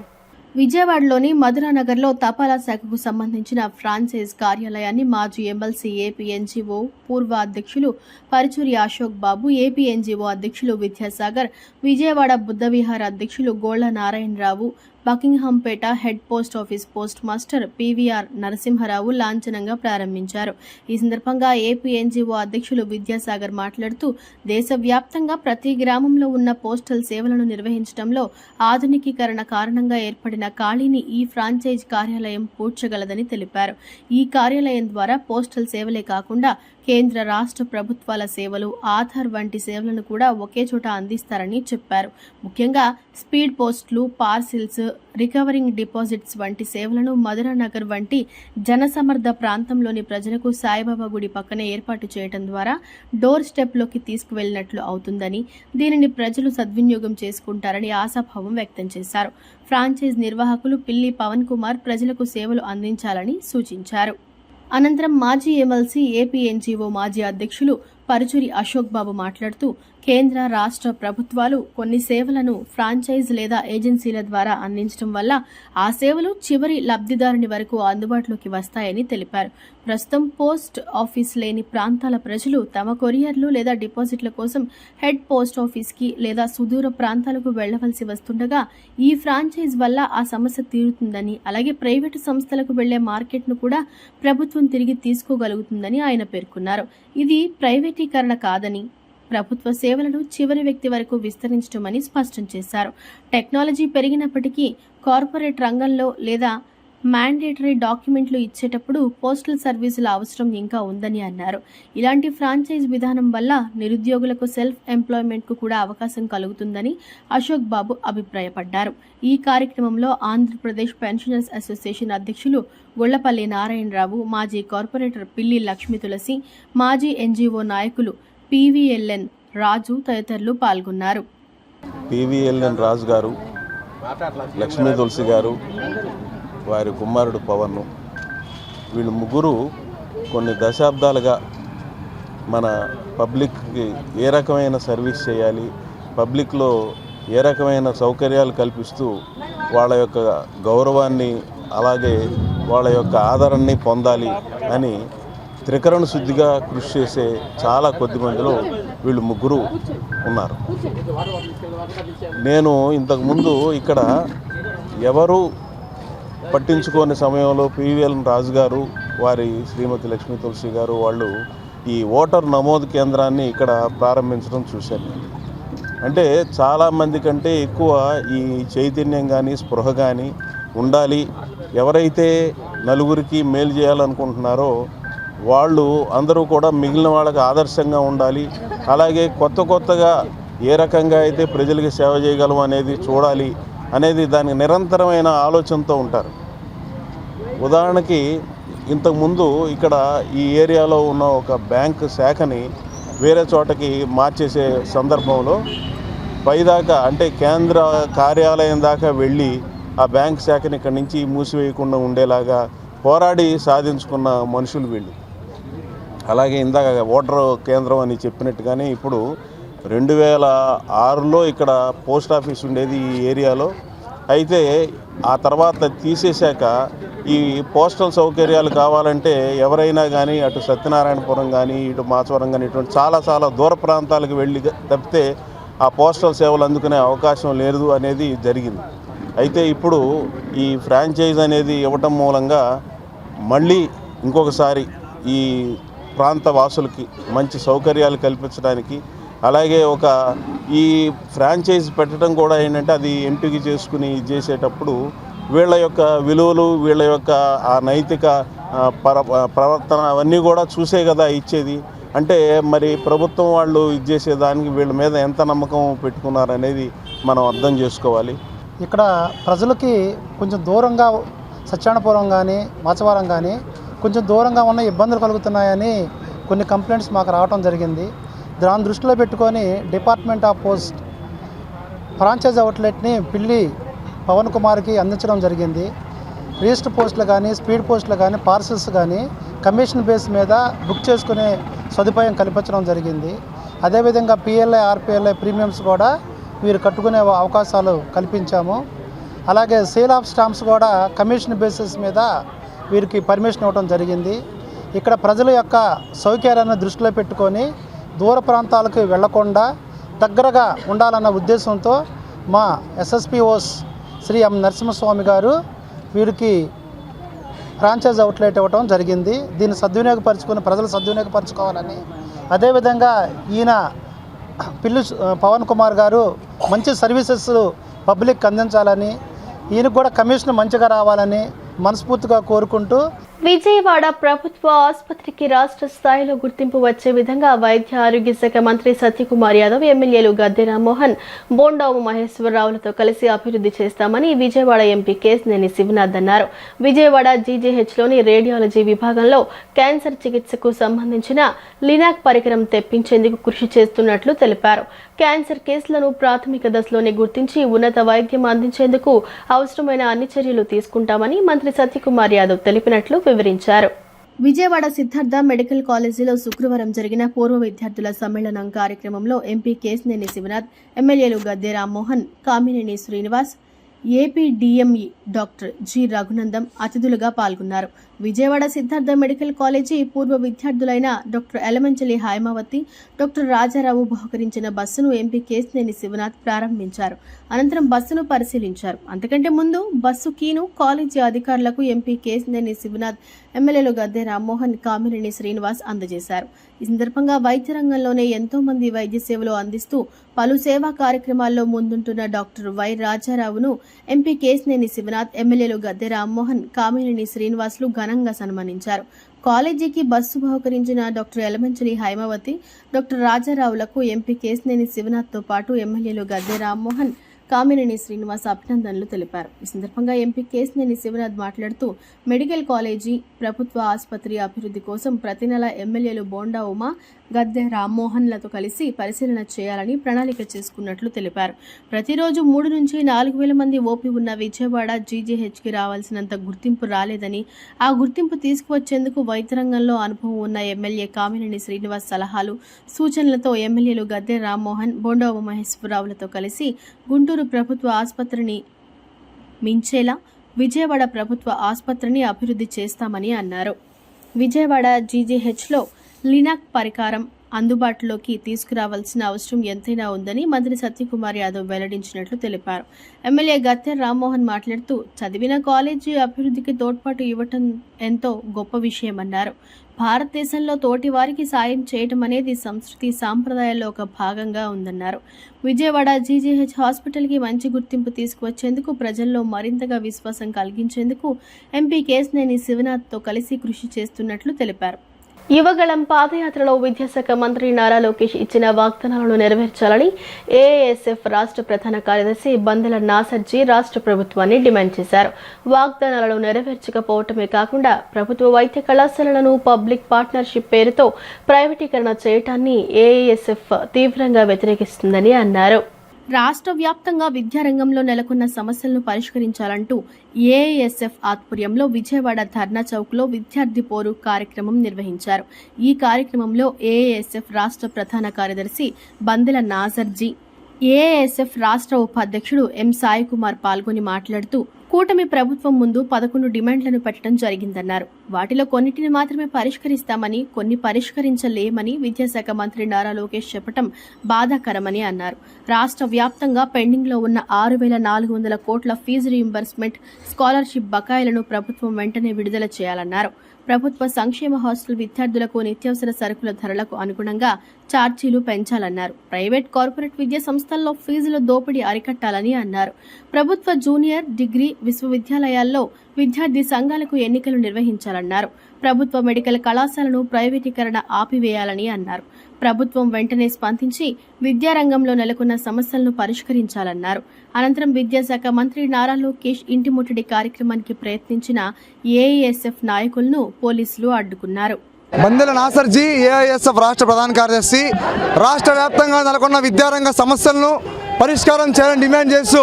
విజయవాడలోని మధురానగర్లో తపాలా శాఖకు సంబంధించిన ఫ్రాంచైజ్ కార్యాలయాన్ని మాజీ ఎమ్మెల్సీ ఏపీ ఎన్జీఓ పూర్వ అధ్యక్షులు పరుచూరి అశోక్ బాబు, ఏపీ ఎన్జీఓ అధ్యక్షులు విద్యాసాగర్, విజయవాడ బుద్ధవిహార అధ్యక్షులు Golla Narayanarao, Buckinghampet head post office post master PVR Narasimharao లాంఛనంగా ప్రారంభించారు. ఈ సందర్భంగా ఏపీ ఎన్జీఓ అధ్యక్షులు విద్యాసాగర్ మాట్లాడుతూ, దేశవ్యాప్తంగా ప్రతి గ్రామంలో ఉన్న పోస్టల్ సేవలను నిర్వహించడంలో ఆధునికీకరణ కారణంగా ఏర్పడిన ఖాళీని ఈ ఫ్రాంచైజ్ కార్యాలయం పూడ్చగలదని తెలిపారు. ఈ కార్యాలయం ద్వారా పోస్టల్ సేవలే కాకుండా కేంద్ర రాష్ట్ర ప్రభుత్వాల సేవలు, ఆధార్ వంటి సేవలను కూడా ఒకే చోట అందిస్తారని చెప్పారు. ముఖ్యంగా స్పీడ్ పోస్టులు, పార్సిల్స్, రికవరింగ్ డిపాజిట్స్ వంటి సేవలను మధురానగర్ వంటి జనసమర్థ ప్రాంతంలోని ప్రజలకు సాయిబాబా గుడి పక్కనే ఏర్పాటు చేయడం ద్వారా డోర్ స్టెప్లోకి తీసుకువెళ్లినట్లు అవుతుందని, దీనిని ప్రజలు సద్వినియోగం చేసుకుంటారని ఆశాభావం వ్యక్తం చేశారు. ఫ్రాంచైజ్ నిర్వాహకులు పిల్లి పవన్ కుమార్ ప్రజలకు సేవలు అందించాలని సూచించారు. అనంతరం మాజీ ఎమ్మెల్సీ ఏపీ ఎన్జీఓ మాజీ అధ్యక్షులు పరుచూరి అశోక్ బాబు మాట్లాడుతూ, కేంద్ర రాష్ట్ర ప్రభుత్వాలు కొన్ని సేవలను ఫ్రాంచైజ్ లేదా ఏజెన్సీల ద్వారా అందించడం వల్ల ఆ సేవలు చివరి లబ్ధిదారుని వరకు అందుబాటులోకి వస్తాయని తెలిపారు. ప్రస్తుతం పోస్ట్ ఆఫీస్ లేని ప్రాంతాల ప్రజలు తమ కొరియర్లు లేదా డిపాజిట్ల కోసం హెడ్ పోస్ట్ ఆఫీస్కి లేదా సుదూర ప్రాంతాలకు వెళ్లవలసి వస్తుండగా ఈ ఫ్రాంచైజ్ వల్ల ఆ సమస్య తీరుతుందని, అలాగే ప్రైవేటు సంస్థలకు వెళ్లే మార్కెట్ను కూడా ప్రభుత్వం తిరిగి తీసుకోగలుగుతుందని ఆయన పేర్కొన్నారు. ఇది ప్రైవేటీకరణ కాదని, ప్రభుత్వ సేవలను చివరి వ్యక్తి వరకు విస్తరించడమని స్పష్టం చేశారు. టెక్నాలజీ పెరిగినప్పటికీ కార్పొరేట్ రంగంలో లేదా మ్యాండేటరీ డాక్యుమెంట్లు ఇచ్చేటప్పుడు పోస్టల్ సర్వీసుల అవసరం ఇంకా ఉందని అన్నారు. ఇలాంటి ఫ్రాంచైజ్ విధానం వల్ల నిరుద్యోగులకు సెల్ఫ్ ఎంప్లాయ్మెంట్కు కూడా అవకాశం కలుగుతుందని అశోక్ బాబు అభిప్రాయపడ్డారు. ఈ కార్యక్రమంలో ఆంధ్రప్రదేశ్ పెన్షనర్స్ అసోసియేషన్ అధ్యక్షులు గొళ్లపల్లి నారాయణరావు, మాజీ కార్పొరేటర్ పిల్లి లక్ష్మీ తులసి, మాజీ ఎన్జీఓ నాయకులు పీవీఎల్ఎన్ రాజు తదితరులు పాల్గొన్నారు. పీవీఎల్ఎన్ రాజు గారు, లక్ష్మీ తులసి గారు, వారి కుమారుడు పవన్, వీళ్ళు ముగ్గురు కొన్ని దశాబ్దాలుగా మన పబ్లిక్కి ఏ రకమైన సర్వీస్ చేయాలి, పబ్లిక్లో ఏ రకమైన సౌకర్యాలు కల్పిస్తూ వాళ్ళ యొక్క గౌరవాన్ని అలాగే వాళ్ళ యొక్క ఆదరణని పొందాలి అని త్రికరణ శుద్ధిగా కృషి చేసే చాలా కొద్ది మందిలో వీళ్ళు ముగ్గురు ఉన్నారు. నేను ఇంతకుముందు ఇక్కడ ఎవరు పట్టించుకోని సమయంలో పీవీఎల్ రాజు గారు, వారి శ్రీమతి లక్ష్మీ తులసి గారు వాళ్ళు ఈ ఓటర్ నమోదు కేంద్రాన్ని ఇక్కడ ప్రారంభించడం చూశాను. అంటే చాలామంది కంటే ఎక్కువ ఈ చైతన్యం కానీ స్పృహ కానీ ఉండాలి. ఎవరైతే నలుగురికి మేలు చేయాలనుకుంటున్నారో వాళ్ళు అందరూ కూడా మిగిలిన వాళ్ళకి ఆదర్శంగా ఉండాలి. అలాగే కొత్తగా ఏ రకంగా అయితే ప్రజలకి సేవ చేయగలం అనేది చూడాలి అనేది దానికి నిరంతరమైన ఆలోచనతో ఉంటారు. ఉదాహరణకి ఇంతకుముందు ఇక్కడ ఈ ఏరియాలో ఉన్న ఒక బ్యాంక్ శాఖని వేరే చోటకి మార్చేసే సందర్భంలో పైదాకా అంటే కేంద్ర కార్యాలయం దాకా వెళ్ళి ఆ బ్యాంక్ శాఖని ఇక్కడి నుంచి మూసివేయకుండా ఉండేలాగా పోరాడి సాధించుకున్న మనుషులు వీళ్ళు. అలాగే ఇందాక ఓటర్ కేంద్రం అని చెప్పినట్టుగానే ఇప్పుడు 2006లో ఇక్కడ పోస్ట్ ఆఫీస్ ఉండేది ఈ ఏరియాలో. అయితే ఆ తర్వాత తీసేశాక ఈ పోస్టల్ సౌకర్యాలు కావాలంటే ఎవరైనా కానీ అటు సత్యనారాయణపురం కానీ ఇటు మాచవరం కానీ ఇటువంటి చాలా దూర ప్రాంతాలకు వెళ్ళి తప్పితే ఆ పోస్టల్ సేవలు అందుకునే అవకాశం లేదు అనేది జరిగింది. అయితే ఇప్పుడు ఈ ఫ్రాంచైజ్ అనేది ఇవ్వటం మూలంగా మళ్ళీ ఇంకొకసారి ఈ ప్రాంత వాసులకి మంచి సౌకర్యాలు కల్పించడానికి, అలాగే ఈ ఫ్రాంచైజ్ పెట్టడం కూడా ఏంటంటే అది ఎంపిక చేసుకుని చేసేటప్పుడు వీళ్ళ యొక్క విలువలు, వీళ్ళ యొక్క ఆ నైతిక ప్రవర్తన అవన్నీ కూడా చూసే కదా ఇచ్చేది. అంటే మరి ప్రభుత్వం వాళ్ళు ఇచ్చేసేదానికి వీళ్ళ మీద ఎంత నమ్మకం పెట్టుకున్నారనేది మనం అర్థం చేసుకోవాలి. ఇక్కడ ప్రజలకి కొంచెం దూరంగా సత్యనారాయణపురం కానీ మాచవరం కానీ కొంచెం దూరంగా ఉన్న ఇబ్బందులు కలుగుతున్నాయని కొన్ని కంప్లైంట్స్ మాకు రావడం జరిగింది. దాన్ని దృష్టిలో పెట్టుకొని డిపార్ట్మెంట్ ఆఫ్ పోస్ట్ ఫ్రాంచైజ్ అవుట్లెట్ని పిల్లి పవన్ కుమార్కి అందించడం జరిగింది. రిజిస్టర్ పోస్టులు కానీ, స్పీడ్ పోస్టులు కానీ, పార్సల్స్ కానీ కమిషన్ బేస్ మీద బుక్ చేసుకునే సదుపాయం కల్పించడం జరిగింది. అదేవిధంగా పిఎల్ఐ, ఆర్పిఎల్ఐ ప్రీమియమ్స్ కూడా వీరు కట్టుకునే అవకాశాలు కల్పించాము. అలాగే సేల్ ఆఫ్ స్టాంప్స్ కూడా కమిషన్ బేసిస్ మీద వీరికి పర్మిషన్ ఇవ్వడం జరిగింది. ఇక్కడ ప్రజల యొక్క సౌకర్యాన్ని దృష్టిలో పెట్టుకొని దూర ప్రాంతాలకు వెళ్లకుండా దగ్గరగా ఉండాలన్న ఉద్దేశంతో మా ఎస్ఎస్పిఓస్ శ్రీ ఎం నరసింహస్వామి గారు వీరికి ఫ్రాంచైజ్ అవుట్లెట్ ఇవ్వడం జరిగింది. దీన్ని సద్వినియోగపరచుకొని ప్రజలు సద్వినియోగపరచుకోవాలని, అదేవిధంగా ఈయన పిల్లి పవన్ కుమార్ గారు మంచి సర్వీసెస్ పబ్లిక్ అందించాలని, ఈయనకు కూడా కమిషన్ మంచిగా రావాలని మనస్ఫూర్తిగా కోరుకుంటూ విజయవాడ ప్రభుత్వ ఆసుపత్రికి రాష్ట్ర స్థాయిలో గుర్తింపు వచ్చే విధంగా వైద్య ఆరోగ్య శాఖ మంత్రి సత్యకుమార్ యాదవ్, ఎమ్మెల్యేలు గద్దె రామ్మోహన్, బోండావు మహేశ్వరరావులతో కలిసి అభివృద్ధి చేస్తామని విజయవాడ ఎంపీ కేశినేని శివనాథ్ అన్నారు. విజయవాడ జీజీహెచ్లోని రేడియాలజీ విభాగంలో క్యాన్సర్ చికిత్సకు సంబంధించిన లినాక్ పరికరం తెప్పించేందుకు కృషి చేస్తున్నట్లు తెలిపారు. క్యాన్సర్ కేసులను ప్రాథమిక దశలోనే గుర్తించి ఉన్నత వైద్యం అందించేందుకు అవసరమైన అన్ని చర్యలు తీసుకుంటామని మంత్రి సత్యకుమార్ యాదవ్ తెలిపినట్లు వివరించారు. విజయవాడ సిద్ధార్థ మెడికల్ కాలేజీలో శుక్రవారం జరిగిన పూర్వ విద్యార్థుల సమ్మేళనం కార్యక్రమంలో ఎంపీ కేశినేని శివనాథ్, ఎమ్మెల్యేలు Gadde Rammohan, Kamineni Srinivas, AP DME doctor G Raghunandam అతిథులుగా పాల్గొన్నారు. విజయవాడ సిద్ధార్థ మెడికల్ కాలేజీ పూర్వ విద్యార్థులైన డాక్టర్ ఎలమంచలి హైమావతి, డాక్టర్ రాజారావు బహుకరించిన బస్సును ఎంపీ కేశినేని శివనాథ్ ప్రారంభించారు. అనంతరం బస్సును పరిశీలించారు. అంతకంటే ముందు బస్సు కీను కాలేజీ అధికారులకు ఎంపీ కేశినేని శివనాథ్, ఎమ్మెల్యేలు గద్దె రామ్మోహన్, కామినేని శ్రీనివాస్ అందజేశారు. ఈ సందర్భంగా వైద్య రంగంలోనే ఎంతో మంది వైద్య సేవలు అందిస్తూ పలు సేవా కార్యక్రమాల్లో ముందుంటున్న డాక్టర్ వై రాజారావును ఎంపీ కేశినేని శివనాథ్, ఎమ్మెల్యేలు గద్దె రామ్మోహన్, కామినేని శ్రీనివాసులు ఘనంగా సన్మానించారు. కాలేజీకి బస్సు బహుకరించిన డాక్టర్ ఎలమంచలి హైమావతి, డాక్టర్ రాజారావులకు ఎంపీ కేశినేని శివనాథ్తో పాటు ఎమ్మెల్యేలు గద్దె రామ్మోహన్, కామినేని శ్రీనివాస్ అభినందనలు తెలిపారు. ఈ సందర్భంగా ఎంపీ కేశినేని శివనాథ్ మాట్లాడుతూ మెడికల్ కాలేజీ, ప్రభుత్వ ఆసుపత్రి అభివృద్ధి కోసం ప్రతి నెల ఎమ్మెల్యేలు బోండా ఉమా, గద్దె రామ్మోహన్లతో కలిసి పరిశీలన చేయాలని ప్రణాళిక చేసుకున్నట్లు తెలిపారు. ప్రతిరోజు 3 నుంచి 4,000 మంది ఓపీ ఉన్న విజయవాడ జీజీహెచ్కి రావాల్సినంత గుర్తింపు రాలేదని, ఆ గుర్తింపు తీసుకువచ్చేందుకు వైద్య రంగంలో అనుభవం ఉన్న ఎమ్మెల్యే కామినేని శ్రీనివాస్ సలహాలు, సూచనలతో ఎమ్మెల్యేలు గద్దె రామ్మోహన్, బోండావు మహేశ్వరరావులతో కలిసి గుంటూరు ప్రభుత్వ ఆసుపత్రిని మించేలా విజయవాడ ప్రభుత్వ ఆసుపత్రిని అభివృద్ధి చేస్తామని అన్నారు. విజయవాడ జీజీహెచ్లో లినాక్ పరికరం అందుబాటులోకి తీసుకురావాల్సిన అవసరం ఎంతైనా ఉందని మంత్రి సత్యకుమార్ యాదవ్ వెల్లడించినట్లు తెలిపారు. ఎమ్మెల్యే గద్దె రామ్మోహన్ మాట్లాడుతూ చదివిన కాలేజీ అభివృద్ధికి తోడ్పాటు ఇవ్వటం ఎంతో గొప్ప విషయమన్నారు. భారతదేశంలో తోటి వారికి సాయం చేయటం అనేది సంస్కృతి సాంప్రదాయాల్లో ఒక భాగంగా ఉందన్నారు. విజయవాడ జీజీహెచ్ హాస్పిటల్కి మంచి గుర్తింపు తీసుకువచ్చేందుకు, ప్రజల్లో మరింతగా విశ్వాసం కలిగించేందుకు ఎంపీ కేశినేని శివనాథ్తో కలిసి కృషి చేస్తున్నట్లు తెలిపారు. యువగళం పాదయాత్రలో విద్యాశాఖ మంత్రి నారా లోకేష్ ఇచ్చిన వాగ్దానాలను నెరవేర్చాలని ఏఐఎస్ఎఫ్ రాష్ట్ర ప్రధాన కార్యదర్శి బందెల నాసర్జీ రాష్ట్ర ప్రభుత్వాన్ని డిమాండ్ చేశారు. వాగ్దానాలను నెరవేర్చకపోవటమే కాకుండా ప్రభుత్వ వైద్య కళాశాలలను పబ్లిక్ పార్ట్నర్షిప్ పేరుతో ప్రైవేటీకరణ చేయటాన్ని ఏఐఎస్ఎఫ్ తీవ్రంగా వ్యతిరేకిస్తుందని అన్నారు. రాష్ట్ర వ్యాప్తంగా విద్యారంగంలో నెలకొన్న సమస్యలను పరిష్కరించాలంటూ ఏఐఎస్ఎఫ్ ఆధ్వర్యంలో విజయవాడ ధర్నా చౌక్లో విద్యార్థి పోరు కార్యక్రమం నిర్వహించారు. ఈ కార్యక్రమంలో ఏఐఎస్ఎఫ్ రాష్ట్ర ప్రధాన కార్యదర్శి బందెల నాజర్జీ, ఏఐఎస్ఎఫ్ రాష్ట్ర ఉపాధ్యక్షుడు ఎం సాయి కుమార్ పాల్గొని మాట్లాడుతూ కూటమి ప్రభుత్వం ముందు 11 డిమాండ్లను పెట్టడం జరిగిందన్నారు. వాటిలో కొన్నిటిని మాత్రమే పరిష్కరిస్తామని, కొన్ని పరిష్కరించలేమని విద్యాశాఖ మంత్రి నారా లోకేష్ చెప్పడం బాధాకరమని అన్నారు. రాష్ట్ర వ్యాప్తంగా పెండింగ్లో ఉన్న 6,400 కోట్ల ఫీజు రీయింబర్స్మెంట్, స్కాలర్షిప్ బకాయిలను ప్రభుత్వం వెంటనే విడుదల చేయాలన్నారు. ప్రభుత్వ సంక్షేమ హాస్టల్ విద్యార్థులకు నిత్యావసర సరుకుల ధరలకు అనుగుణంగా ఛార్జీలు పెంచాలన్నారు. ప్రైవేట్, కార్పొరేట్ విద్యా సంస్థల్లో ఫీజుల దోపిడీ అరికట్టాలని అన్నారు. ప్రభుత్వ జూనియర్, డిగ్రీ, విశ్వవిద్యాలయాల్లో విద్యార్థి సంఘాలకు ఎన్నికలు నిర్వహించాలన్నారు. ప్రభుత్వ మెడికల్ కళాశాలను ప్రైవేటీకరణ ఆపివేయాలని అన్నారు. ప్రభుత్వం వెంటనే స్పందించి విద్యారంగంలో నెలకొన్న సమస్యలను పరిష్కరించాలన్నారు. అనంతరం విద్యాశాఖ మంత్రి నారా లోకేష్ ఇంటి ముట్టడి కార్యక్రమానికి ప్రయత్నించిన ఏఐఎస్ఎఫ్ నాయకులను పోలీసులు అడ్డుకున్నారు. బందెల నాసర్జీ ఏఐఎస్ఎఫ్ రాష్ట్ర ప్రధాన కార్యదర్శి రాష్ట్ర వ్యాప్తంగా నెలకొన్న విద్యారంగ సమస్యలను పరిష్కారం చేయాలని డిమాండ్ చేస్తూ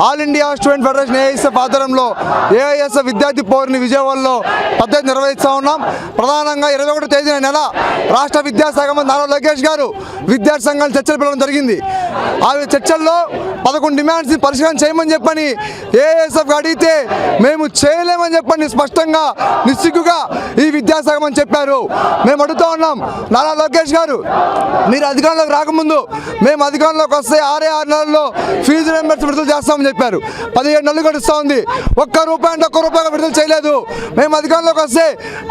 all India student federation AISF ఆధ్వర్యంలో ఏఐఎస్ఎఫ్ విద్యార్థి పౌరుని విజయవాడలో పద్ధతి నిర్వహిస్తూ ఉన్నాం. ప్రధానంగా 21వ తేదీన నెల రాష్ట్ర విద్యాశాఖ మంత్రి నారా లోకేష్ గారు విద్యార్థి సంఘాలు చర్చలు పిలవడం జరిగింది. ఆ చర్చల్లో 11 డిమాండ్స్ని పరిష్కారం చేయమని చెప్పని ఏఐఎస్ఎఫ్ అడిగితే మేము చేయలేమని చెప్పని స్పష్టంగా నిస్సిగ్గుగా ఈ విద్యాశాఖ మంత్రి చెప్పారు. మేము అడుగుతూ ఉన్నాం, నారా లోకేష్ గారు మీరు అధికారంలోకి రాకముందు మేము అధికారంలోకి వస్తే 6 నెలల్లో ఫీజు రియంబర్స్మెంట్ విడుదల చేస్తామని చెప్పారు. 17 నెలలు గడుస్తూ ఉంది. ఒక్క రూపాయి విడుదల చేయలేదు. మేము అధికారంలోకి వస్తే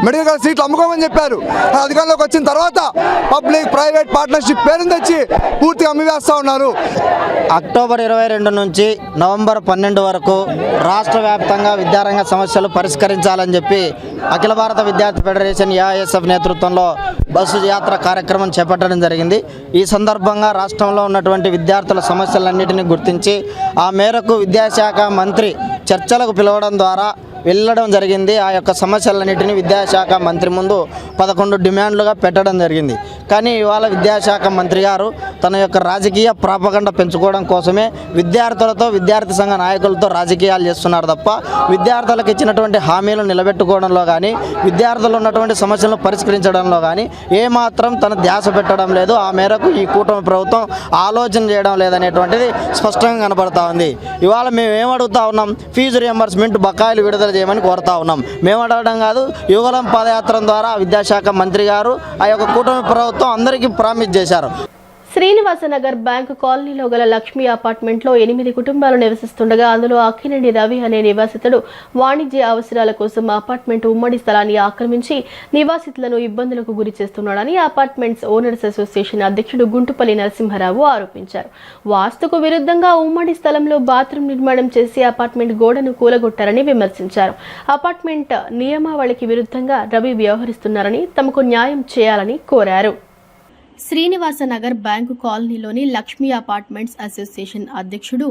మెడికల్ సీట్లు అమ్ముకోమని చెప్పారు. అధికారంలోకి వచ్చిన తర్వాత పబ్లిక్ ప్రైవేట్ పార్ట్నర్షిప్ పేరుని తెచ్చి పూర్తిగా అమ్మివేస్తూ ఉన్నారు. అక్టోబర్ 22 నుంచి నవంబర్ 12 వరకు రాష్ట్ర వ్యాప్తంగా విద్యారంగ సమస్యలు పరిష్కరించాలని చెప్పి అఖిల భారత విద్యార్థి ఫెడరేషన్ ఏఐఎస్ఎఫ్ నేతృత్వంలో బస్సు యాత్ర కార్యక్రమం చేపట్టడం జరిగింది. ఈ సందర్భంగా రాష్ట్రంలో ఉన్నటువంటి విద్యార్థుల సమస్యలన్నింటినీ గుర్తించి ఆ మేరకు విద్యాశాఖ మంత్రి చర్చలకు పిలవడం ద్వారా వెళ్ళడం జరిగింది. ఆ యొక్క సమస్యలన్నింటినీ విద్యాశాఖ మంత్రి ముందు 11 డిమాండ్లుగా పెట్టడం జరిగింది. కానీ ఇవాళ విద్యాశాఖ మంత్రి గారు తన యొక్క రాజకీయ ప్రాపగండ పెంచుకోవడం కోసమే విద్యార్థులతో విద్యార్థి సంఘ నాయకులతో రాజకీయాలు చేస్తున్నారు తప్ప విద్యార్థులకు ఇచ్చినటువంటి హామీలు నిలబెట్టుకోవడంలో కానీ విద్యార్థులు ఉన్నటువంటి సమస్యలను పరిష్కరించడంలో కానీ ఏమాత్రం తన ధ్యాస పెట్టడం లేదు. ఆ మేరకు ఈ కూటమి ప్రభుత్వం ఆలోచన చేయడం లేదనేటువంటిది స్పష్టంగా కనబడతా ఉంది. ఇవాళ మేము ఏమడుగుతా ఉన్నాం, ఫీజు రియంబర్స్మెంట్ బకాయిలు విడుదల చేయమని కోరుతా ఉన్నాం. మేము అడగడం కాదు, యువగలం పాదయాత్ర ద్వారా విద్యాశాఖ మంత్రి గారు ఆ యొక్క కూటమి ప్రభుత్వం అందరికీ ప్రామిస్ చేశారు. శ్రీనివాసనగర్ బ్యాంకు కాలనీలో గల లక్ష్మీ అపార్ట్మెంట్లో 8 కుటుంబాలు నివసిస్తుండగా అందులో అక్కినేని రవి అనే నివాసితుడు వాణిజ్య అవసరాల కోసం అపార్ట్మెంట్ ఉమ్మడి స్థలాన్ని ఆక్రమించి నివాసితులను ఇబ్బందులకు గురి చేస్తున్నాడని అపార్ట్మెంట్స్ ఓనర్స్ అసోసియేషన్ అధ్యక్షుడు గుంటుపల్లి నరసింహారావు ఆరోపించారు. వాస్తుకు విరుద్ధంగా ఉమ్మడి స్థలంలో బాత్రూమ్ నిర్మాణం చేసి అపార్ట్మెంట్ గోడను కూలగొట్టారని విమర్శించారు. అపార్ట్మెంట్ నియమావళికి విరుద్ధంగా రవి వ్యవహరిస్తున్నారని తమకు న్యాయం చేయాలని కోరారు. శ్రీనివాసనగర్ బ్యాంకు కాలనీలోని లక్ష్మీ అపార్ట్మెంట్స్ అసోసియేషన్ అధ్యక్షుడు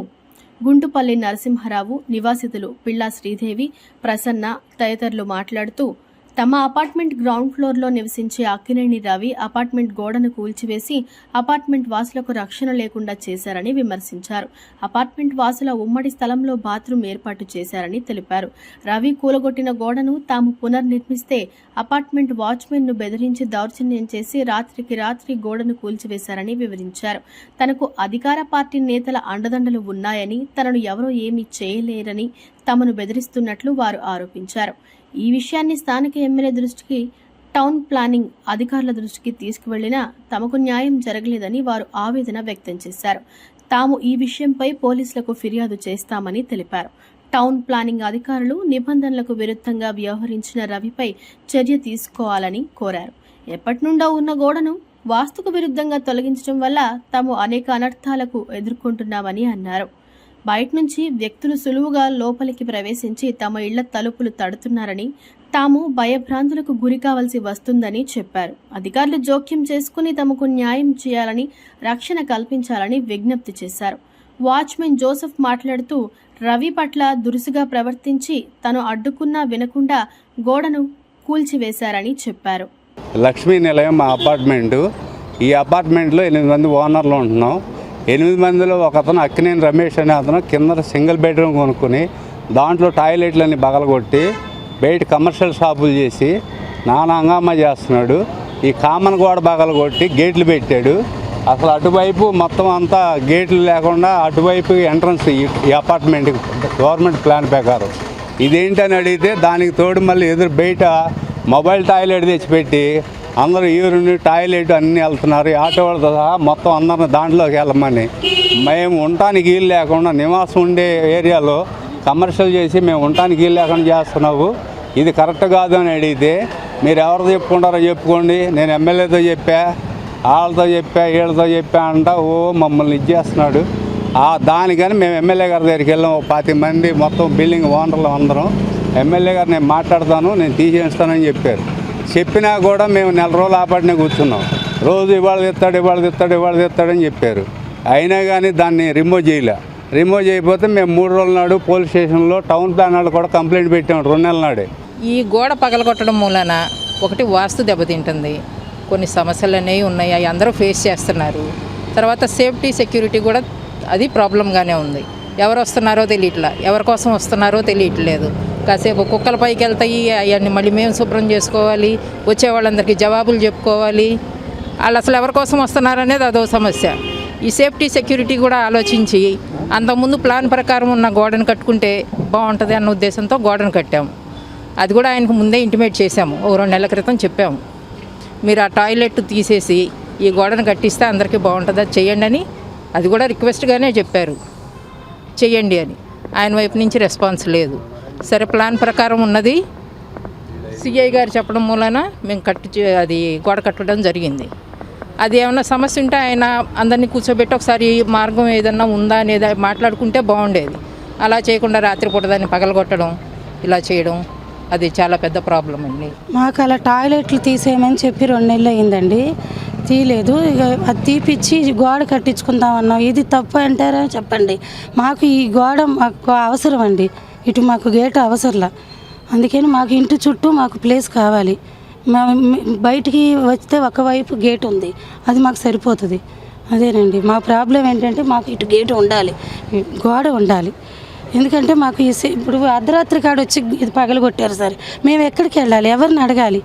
గుంటుపల్లి నరసింహారావు, నివాసితులు పిల్లా శ్రీదేవి, ప్రసన్న తదితరులు మాట్లాడుతూ తమ అపార్ట్మెంట్ గ్రౌండ్ ఫ్లోర్లో నివసించే అక్కినేని రవి అపార్ట్మెంట్ గోడను కూల్చివేసి అపార్ట్మెంట్ వాసులకు రక్షణ లేకుండా చేశారని విమర్శించారు. అపార్ట్మెంట్ వాసుల ఉమ్మడి స్థలంలో బాత్రూమ్ ఏర్పాటు చేశారని తెలిపారు. రవి కూలగొట్టిన గోడను తాము పునర్నిర్మిస్తే అపార్ట్మెంట్ వాచ్మెన్ను బెదిరించి దౌర్జన్యం చేసి రాత్రికి రాత్రి గోడను కూల్చివేశారని వివరించారు. తనకు అధికార పార్టీ నేతల అండదండలు ఉన్నాయని, తనను ఎవరూ ఏమీ చేయలేరని తమను బెదిరిస్తున్నట్లు వారు ఆరోపించారు. ఈ విషయాన్ని స్థానిక ఎమ్మెల్యే దృష్టికి, టౌన్ ప్లానింగ్ అధికారుల దృష్టికి తీసుకువెళ్లినా తమకు న్యాయం జరగలేదని వారు ఆవేదన వ్యక్తం చేశారు. తాము ఈ విషయంపై పోలీసులకు ఫిర్యాదు చేస్తామని తెలిపారు. టౌన్ ప్లానింగ్ అధికారులు నిబంధనలకు విరుద్ధంగా వ్యవహరించిన రవిపై చర్య తీసుకోవాలని కోరారు. ఎప్పటి నుండో ఉన్న గోడను వాస్తుకు విరుద్ధంగా తొలగించడం వల్ల తాము అనేక అనర్థాలకు ఎదుర్కొంటున్నామని అన్నారు. బయట నుంచి వ్యక్తులు సులువుగా లోపలికి ప్రవేశించి తమ ఇళ్ల తలుపులు తడుతున్నారని, తాము భయభ్రాంతులకు గురి కావాల్సి వస్తుందని చెప్పారు. అధికారులు జోక్యం చేసుకుని తమకు న్యాయం చేయాలని, రక్షణ కల్పించాలని విజ్ఞప్తి చేశారు. వాచ్మెన్ జోసెఫ్ మాట్లాడుతూ రవి పట్ల దురుసుగా ప్రవర్తించి తను అడ్డుకున్నా వినకుండా గోడను కూల్చివేశారని చెప్పారు. లక్ష్మీ నిలయం మా అపార్ట్మెంటు. ఈ అపార్ట్మెంట్లో 8 మంది ఓనర్లు ఉంటున్నాం. 8 మందిలో ఒక అతను అక్కినేని రమేష్ అనే అతను కింద సింగిల్ బెడ్రూమ్ కొనుక్కొని దాంట్లో టాయిలెట్లన్నీ బగలగొట్టి బయట కమర్షియల్ షాపులు చేసి నానా హంగామా చేస్తున్నాడు. ఈ కామన్ గోడ బగలగొట్టి గేట్లు పెట్టాడు. అసలు అటువైపు మొత్తం అంతా గేట్లు లేకుండా అటువైపు ఎంట్రన్స్ ఈ అపార్ట్మెంట్కి గవర్నమెంట్ ప్లాన్ ప్రకారం. ఇదేంటని అడిగితే దానికి తోడు మళ్ళీ ఎదురు బయట మొబైల్ టాయిలెట్ తెచ్చిపెట్టి అందరూ యూరిన్ టాయిలెట్ అన్నీ వెళ్తున్నారు. ఆటో వాళ్ళతో సహా మొత్తం అందరిని దాంట్లోకి వెళ్ళమని, మేము ఉండటానికి వీలు లేకుండా నివాసం ఉండే ఏరియాలో కమర్షియల్ చేసి మేము ఉండటానికి వీలు లేకుండా చేస్తున్నావు, ఇది కరెక్ట్ కాదు అని అడిగితే మీరు ఎవరితో చెప్పుకుంటారో చెప్పుకోండి, నేను ఎమ్మెల్యేతో చెప్పా, వాళ్ళతో చెప్పా, వీళ్ళతో చెప్పా అంట మమ్మల్ని ఇచ్చేస్తున్నాడు. దానికని మేము ఎమ్మెల్యే గారి దగ్గరికి వెళ్ళాం. 20 మంది మొత్తం బిల్డింగ్ ఓనర్లు అందరం. ఎమ్మెల్యే గారు నేను మాట్లాడతాను, నేను తీసేస్తానని చెప్పారు. చెప్పినా కూడా మేము నెల రోజులు ఆపడినే కూర్చున్నాం. రోజు ఇవాళ తెస్తాడని చెప్పారు. అయినా కానీ దాన్ని రిమూవ్ చేయకపోతే మేము 3 రోజుల నాడు పోలీస్ స్టేషన్లో టౌన్ ప్లాన్ వాళ్ళు కూడా కంప్లైంట్ పెట్టాము 2 నెలల నాడే. ఈ గోడ పగలగొట్టడం మూలన ఒకటి వాస్తు దెబ్బతింటుంది, కొన్ని సమస్యలు అనేవి ఉన్నాయి, అవి అందరూ ఫేస్ చేస్తున్నారు. తర్వాత సేఫ్టీ సెక్యూరిటీ కూడా అది ప్రాబ్లంగానే ఉంది. ఎవరు వస్తున్నారో తెలియట్లా, ఎవరి కోసం వస్తున్నారో తెలియట్లేదు. కాసేపు కుక్కల పైకి వెళ్తాయి, అవన్నీ మళ్ళీ మేము శుభ్రం చేసుకోవాలి, వచ్చే వాళ్ళందరికీ జవాబులు చెప్పుకోవాలి. వాళ్ళు అసలు ఎవరి కోసం వస్తున్నారు అనేది అదో సమస్య. ఈ సేఫ్టీ సెక్యూరిటీ కూడా ఆలోచించి అంతకుముందు ప్లాన్ ప్రకారం ఉన్న గోడను కట్టుకుంటే బాగుంటుంది అన్న ఉద్దేశంతో గోడను కట్టాము. అది కూడా ఆయనకు ముందే ఇంటిమేట్ చేశాము, 2 నెలల క్రితం చెప్పాము. మీరు ఆ టాయిలెట్ తీసేసి ఈ గోడను కట్టిస్తే అందరికీ బాగుంటుంది, అది చేయండి అని. అది కూడా రిక్వెస్ట్గానే చెప్పారు, చెయ్యండి అని. ఆయన వైపు నుంచి రెస్పాన్స్ లేదు. సరే, ప్లాన్ ప్రకారం ఉన్నది సిఐ గారు చెప్పడం మూలన మేము అది గోడ కట్టడం జరిగింది. అది ఏమైనా సమస్య ఉంటే ఆయన అందరినీ కూర్చోబెట్టి ఒకసారి మార్గం ఏదన్నా ఉందా అనేది మాట్లాడుకుంటే బాగుండేది. అలా చేయకుండా రాత్రిపూట దాన్ని పగలగొట్టడం, ఇలా చేయడం అది చాలా పెద్ద ప్రాబ్లం అండి. మాకు అలా టాయిలెట్లు తీసేయమని చెప్పి 2 నెలలు అయిందండి, తీయలేదు. ఇక అది తీపిచ్చి గోడ కట్టించుకుందామన్నాం. ఇది తప్పు అంటారా చెప్పండి? మాకు ఈ గోడ మాకు అవసరం అండి, ఇటు మాకు గేటు అవసరంలా. అందుకని మాకు ఇంటి చుట్టూ మాకు ప్లేస్ కావాలి. బయటికి వస్తే ఒకవైపు గేట్ ఉంది, అది మాకు సరిపోతుంది. అదేనండి మా ప్రాబ్లం ఏంటంటే మాకు ఇటు గేటు ఉండాలి, గోడ ఉండాలి. ఎందుకంటే మాకు ఇప్పుడు అర్ధరాత్రి కాడ వచ్చి ఇది పగలగొట్టారు సార్, మేము ఎక్కడికి వెళ్ళాలి, ఎవరిని అడగాలి?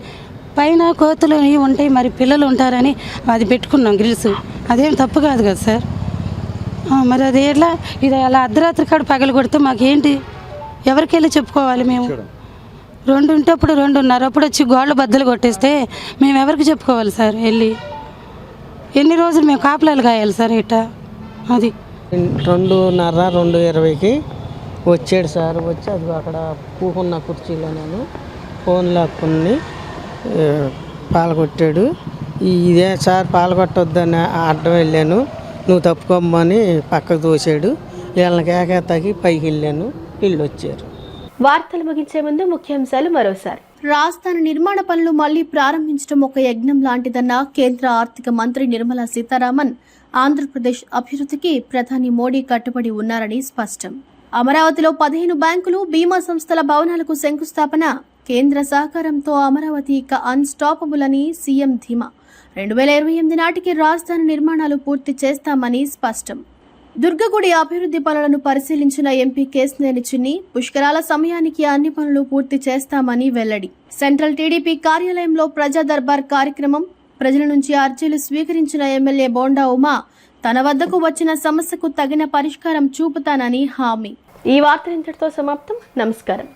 పైన కోతులు ఉంటాయి, మరి పిల్లలు ఉంటారని అది పెట్టుకున్నాం గ్రిల్స్. అదేం తప్పు కాదు కదా సార్. మరి అది ఎట్లా ఇది అలా అర్ధరాత్రి కాడ పగలగొడితే మాకేంటి, ఎవరికి వెళ్ళి చెప్పుకోవాలి? మేము 2 ఉంటే అప్పుడు 2:30 అప్పుడు వచ్చి గోడలు బద్దలు కొట్టేస్తే మేము ఎవరికి చెప్పుకోవాలి సార్? వెళ్ళి ఎన్ని రోజులు మేము కాపలాలు కాయాలి సార్? ఇట్ట అది 2:30 2:20కి వచ్చాడు సార్. వచ్చి అది అక్కడ కూకున్న కుర్చీలో నేను ఫోన్ లాక్కుని పాల్గొట్టాడు. ఇదే సార్ పాల్గొట్టొద్దని అడ్డం వెళ్ళాను, నువ్వు తప్పుకోమ్మని పక్కకు దోశాడు. వీళ్ళకి ఏకాతకి పైకి వెళ్ళాను, వీళ్ళు వచ్చారు. వార్తలు ముగించే ముందు ముఖ్యాంశాలు మరోసారి. రాజధాని నిర్మాణ పనులు మళ్లీ ప్రారంభించడం ఒక యజ్ఞం లాంటిదన్న కేంద్ర ఆర్థిక మంత్రి నిర్మలా సీతారామన్. ఆంధ్రప్రదేశ్ అభివృద్ధికి ప్రధాని మోడీ కట్టుబడి ఉన్నారని స్పష్టం. అమరావతిలో 15 బ్యాంకులు, బీమా సంస్థల భవనాలకు శంకుస్థాపన. కేంద్ర సహకారంతో అమరావతి ఇక అన్స్టాపబుల్ అని సీఎం ధీమా. 2028 నాటికి రాజధాని నిర్మాణాలు పూర్తి చేస్తామని స్పష్టం. దుర్గగుడి అభివృద్ధి పనులను పరిశీలించిన ఎంపీ కేశినేని చిన్ని. పుష్కరాల సమయానికి అన్ని పనులు పూర్తి చేస్తామని వెల్లడి. సెంట్రల్ టీడీపీ కార్యాలయంలో ప్రజా దర్బార్ కార్యక్రమం. ప్రజల నుంచి అర్జీలు స్వీకరించిన ఎమ్మెల్యే బోండా ఉమా తన వద్దకు వచ్చిన సమస్యకు తగిన పరిష్కారం చూపుతానని హామీ. ఈ వార్త ఇంతటితో సమాప్తం. నమస్కారం.